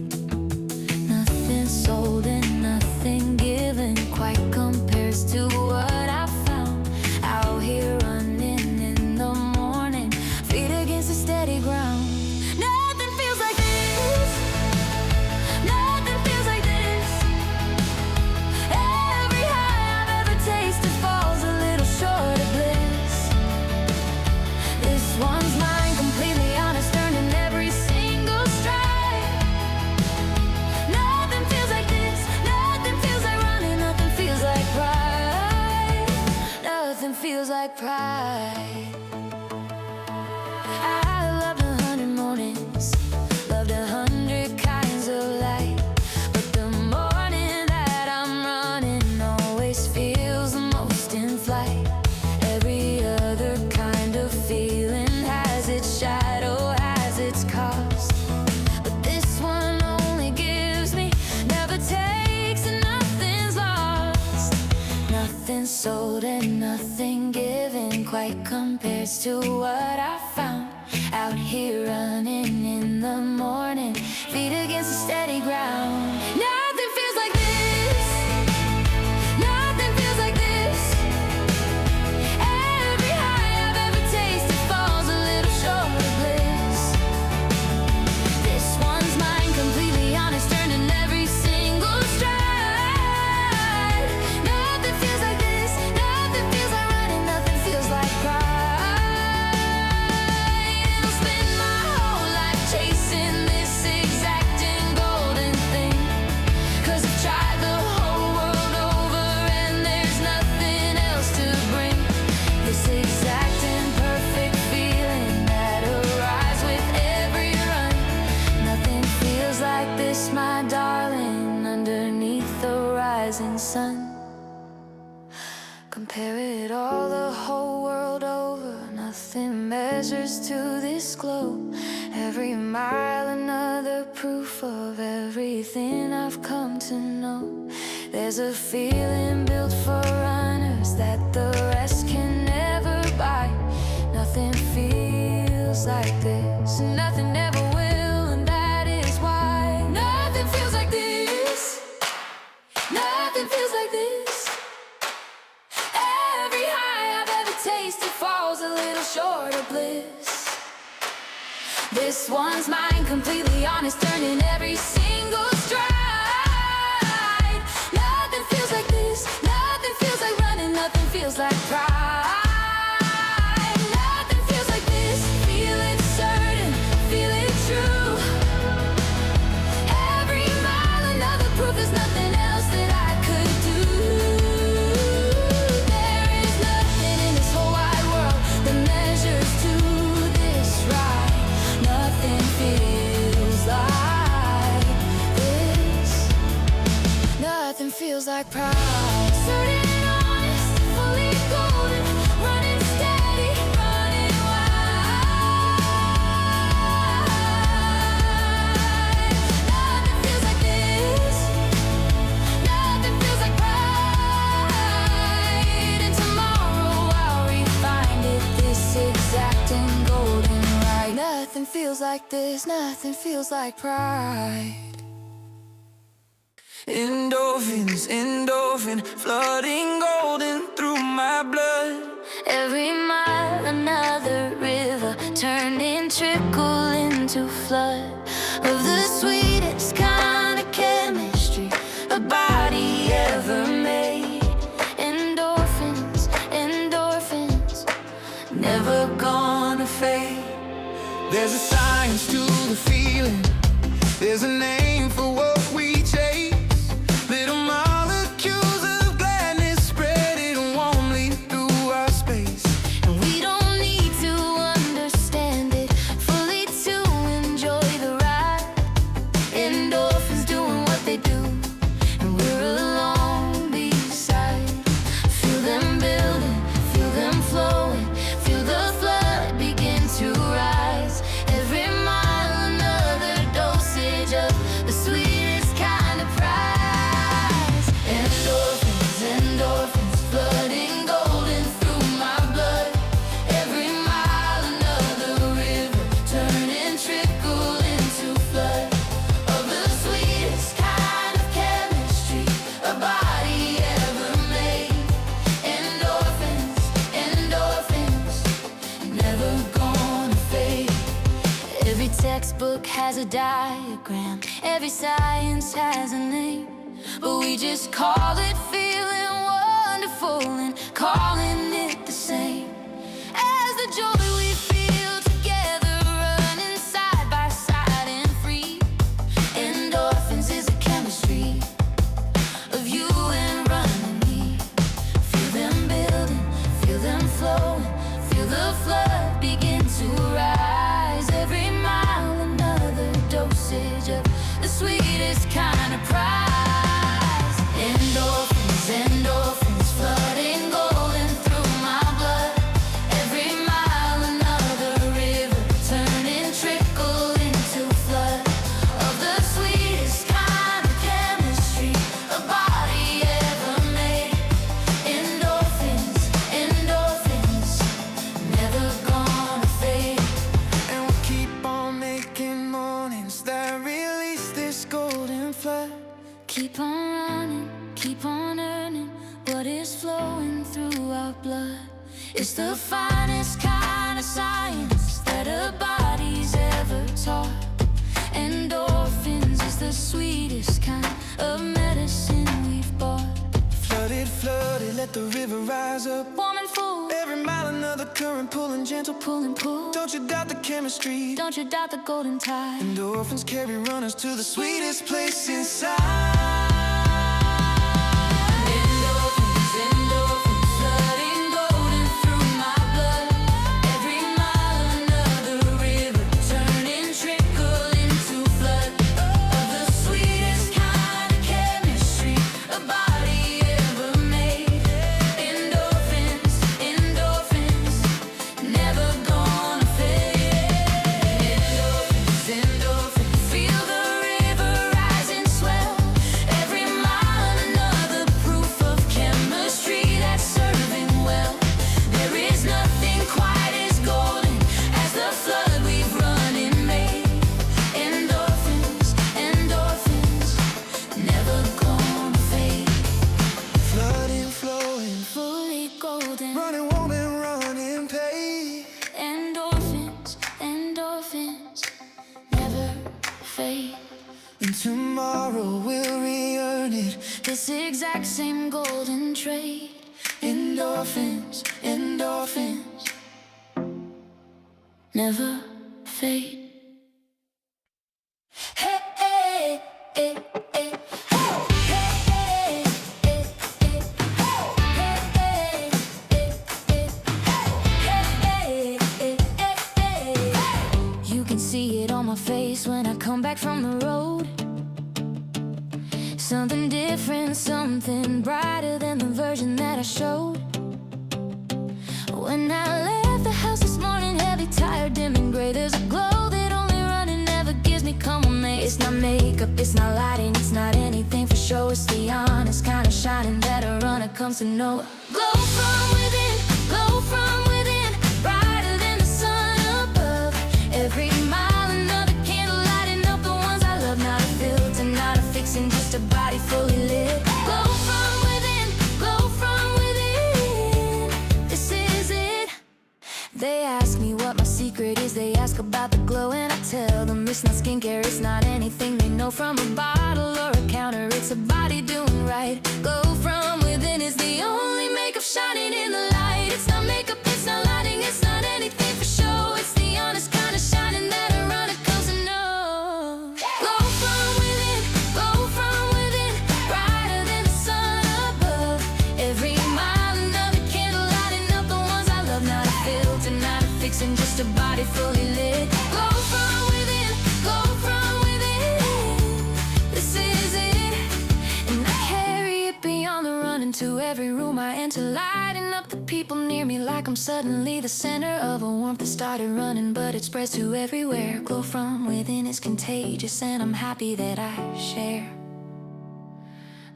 Nothing sold and nothing given quite compares to what I found out here running in the morning, feet against the steady ground. Nothing feels like this, nothing feels like this. Every high I've ever tasted falls a little short of bliss. This one's mine, completely honest, earning every single stride. Nothing feels like this, nothing feels like running, nothing feels like pride. Nothing feels like pride. I loved 100 mornings, loved 100 kinds of light. But the morning that I'm running always feels the most in flight. Every other kind of feeling has its shadow, has its cost. But this one only gives me, never takes, and nothing's lost. Nothing sold and nothing given quite compares to what I found out here running in the morning, feet against the steady ground. Nothing feels like this, nothing feels like this. Every high I've ever tasted falls a little short of bliss. This one's mine, completely honest, earning every single stride. Nothing feels like this, nothing feels like running, nothing feels like pride. I'll spend my whole life chasing this exact and golden thing. 'Cause I've tried the whole world over and there's nothing else to bring. This exact and perfect feeling that arrives with every run. Nothing feels like this, my darling, underneath the rising sun. Compare it all the whole world over, nothing measures to this glow. Every mile another proof of everything I've come to know. There's a feeling built for runners that the rest can never buy. Nothing feels like this, nothing ever will, and that is why. Nothing feels like this, nothing feels like this. Every high I've ever tasted falls a little short of bliss. This one's mine, completely honest, earning every single stride. Nothing feels like this, nothing feels like running, nothing feels like pride. Nothing feels like this, feel it certain, feel it true. Every mile another proof, there's nothing else that I could do. There is nothing in this whole wide world that measures to this ride. Nothing feels like this, nothing feels like pride. Certain, honest, fully golden. Nothing feels like this, nothing feels like pride. Endorphins, endorphin, flooding golden through my blood. Every mile another river, turning trickle into flood of the sweetest kind of chemistry a body ever made. Endorphins, endorphins, never gonna fade. There's a science to the feeling, there's a name for what we chase. Little molecules of gladness spreading warmly through our space. And we don't need to understand it fully to enjoy the ride. Endorphins doing what they do, and we're along beside. Feel them building, feel them flowing, feel the flood begin to rise. Every mile another dosage of the sweetest kind of prize. Endorphins, endorphins, flooding golden through my blood. Every mile another river, turning trickle into flood of the sweetest kind of chemistry a body ever made. Endorphins, endorphins, never gonna fade. Every textbook has a diagram, every science has a name, but we just call it feeling wonderful and calling it the same as the joy we feel together, running side by side and free. Endorphins is the chemistry of you and running me. Feel them building, feel them flowing, feel the flood begin to rise. Every mile another dosage of the sweetest kind of prize. Endorphins, endorphins, flooding golden through my blood. Every mile another river, turning trickle into flood of the sweetest kind of chemistry a body ever made. Endorphins, endorphins, never gonna fade. And we'll keep on making mornings that release this golden flood. Keep on running, keep on earning what is flowing through our blood. It's the finest kind of science that a body's ever taught. Endorphins is the sweetest kind of medicine we've bought. Flooded, flooded, let the river rise up. Warm and full, Every mile another current pulling gentle. pull and pull. Don't you doubt the chemistry. Don't you doubt the golden tide. Endorphins carry runners to the sweetest place inside. Endorphins, endorphins, flooding golden through my blood. Every mile another river, turning trickle into flood of the sweetest kind of chemistry a body ever made. Endorphins, endorphins, never gonna fade. Endorphins, endorphins, feel the river rise and swell. Every mile another proof of chemistry that's serving well. There is nothing quite as golden as the flood we've run and made. Endorphins, endorphins, never gonna fade. Flooding, flowing, Fully golden. running warm and running paid. Endorphins, endorphins, never fade. And tomorrow we'll re-earn it. This exact same golden trade. Endorphins, endorphins. Never fade. Hey, hey, hey, hey. Hey, hey, hey, hey. Hey, hey, hey, hey. Hey, hey, hey, hey. You can see it on my face when I come back from the road. Something different, something brighter than the version that I showed. When I left the house this morning, heavy, tired, dim and gray, there's a glow that only running never gives me. Come on, mate. It's not makeup, it's not lighting, it's not anything for show. It's the honest kind of shining that a runner comes to know. Glow from within, brighter than the sun above. Every mile They ask me what my secret is, they ask about the glow, and I tell them it's not skincare, it's not anything they know from a bottle or a counter. It's a body doing right. Glow from within is the only makeup shining in the light. It's not makeup, it's not lighting, it's not anything for show. It's the honest kind of shining that a runner comes to know. Glow from within, brighter than the sun above. Every mile another candle lighting up the ones I love. Not a filter, not a fixing, just a body fully lit. Glow from within, this is it. And I carry it beyond the run into every room I enter, lighting up the people near me like I'm suddenly the center of a warmth that started running, but it spreads to everywhere. Glow from within is contagious, and I'm happy that I share.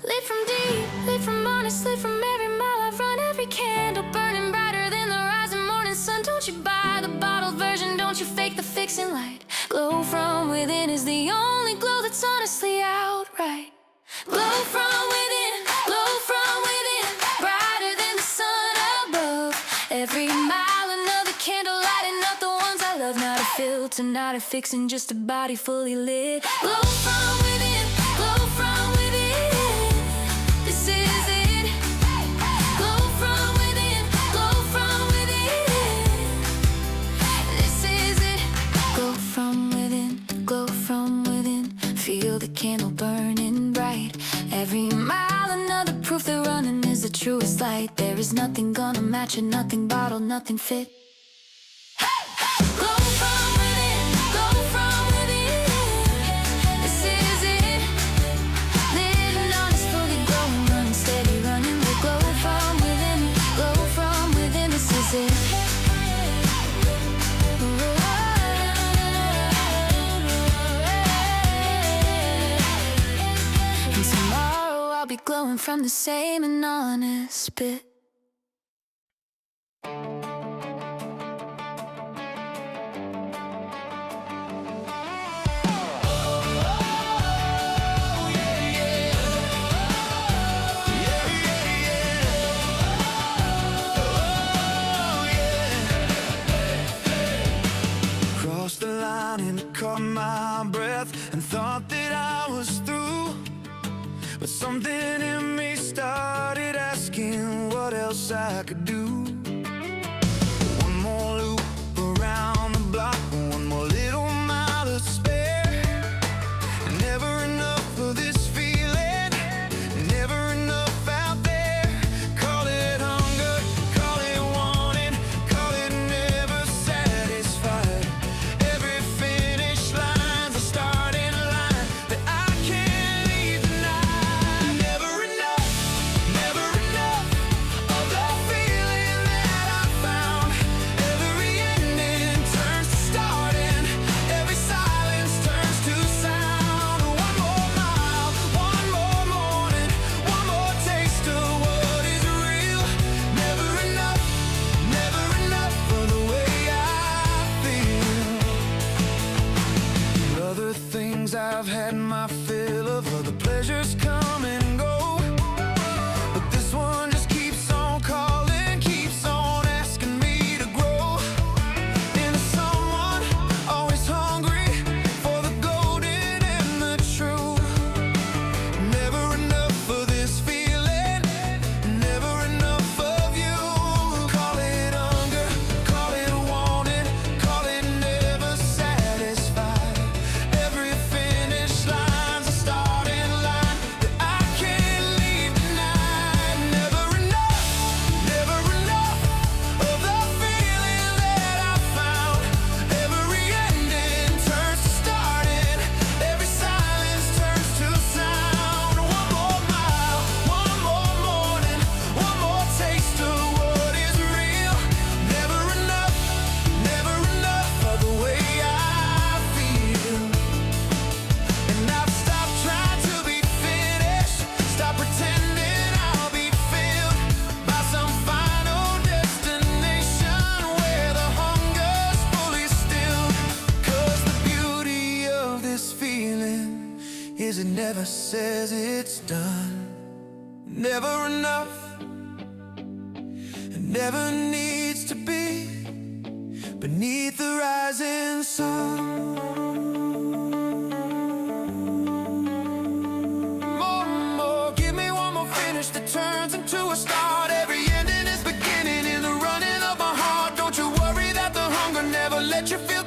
Lit from deep, lit from honest, lit from every mile I've run, every candle burning brighter than the rising morning sun. Don't you buy the bottled version, don't you fake the fixing light. Glow from within is the only glow that's honestly outright. Glow from within, brighter than the sun above. Every mile another candle lighting up the ones I love. Not a filter, not a fixing, just a body fully lit. Glow from within, this is it. Glow from within, this is it. Glow from within, feel the candle burning bright. Every mile another proof that running is the truest light. There is nothing gonna match it, nothing bottled, nothing fit. Glow from within, this is it. Lit and honest, fully glowing, running steady, running. We glow from within, this is it. And tomorrow I'll be glowing from the same and honest bit. Crossed the line and caught my breath and thought that I was through, but something in me started asking what else I could do. One more loop around the block, one more little mile to spare. Never enough of this feeling, never enough out there. Call it hunger, call it wanting, call it never satisfied. Every finish line's a starting line that I can't leave tonight. Never enough of the feeling that I found. Every ending turns to starting, every silence turns to sound. One more mile, one more morning, one more taste of what is real. Never enough for the way I feel. Other things I've had my fill of, other pleasures come and go, but this one just keeps on calling, keeps on asking me to grow into someone always hungry for the golden and the true. Never enough of this feeling, never enough of you. Call it hunger, call it wanting, call it never satisfied. Every finish line's a starting line that I can't leave tonight. Never enough of the feeling that I found. Every ending turns to starting, every silence turns to sound. One more mile, one more morning, one more taste of what is real. Never enough of the way I feel. And I've stopped trying to be finished, stop pretending I'll be filled by some final destination where the hunger's fully stilled. 'Cause the beauty of this feeling is it never says it's done. Never enough, it never needs to be. beneath the rising sun. More, give me one more finish that turns into a start. Every ending is beginning in the running of my heart. Don't you worry that the hunger never let you feel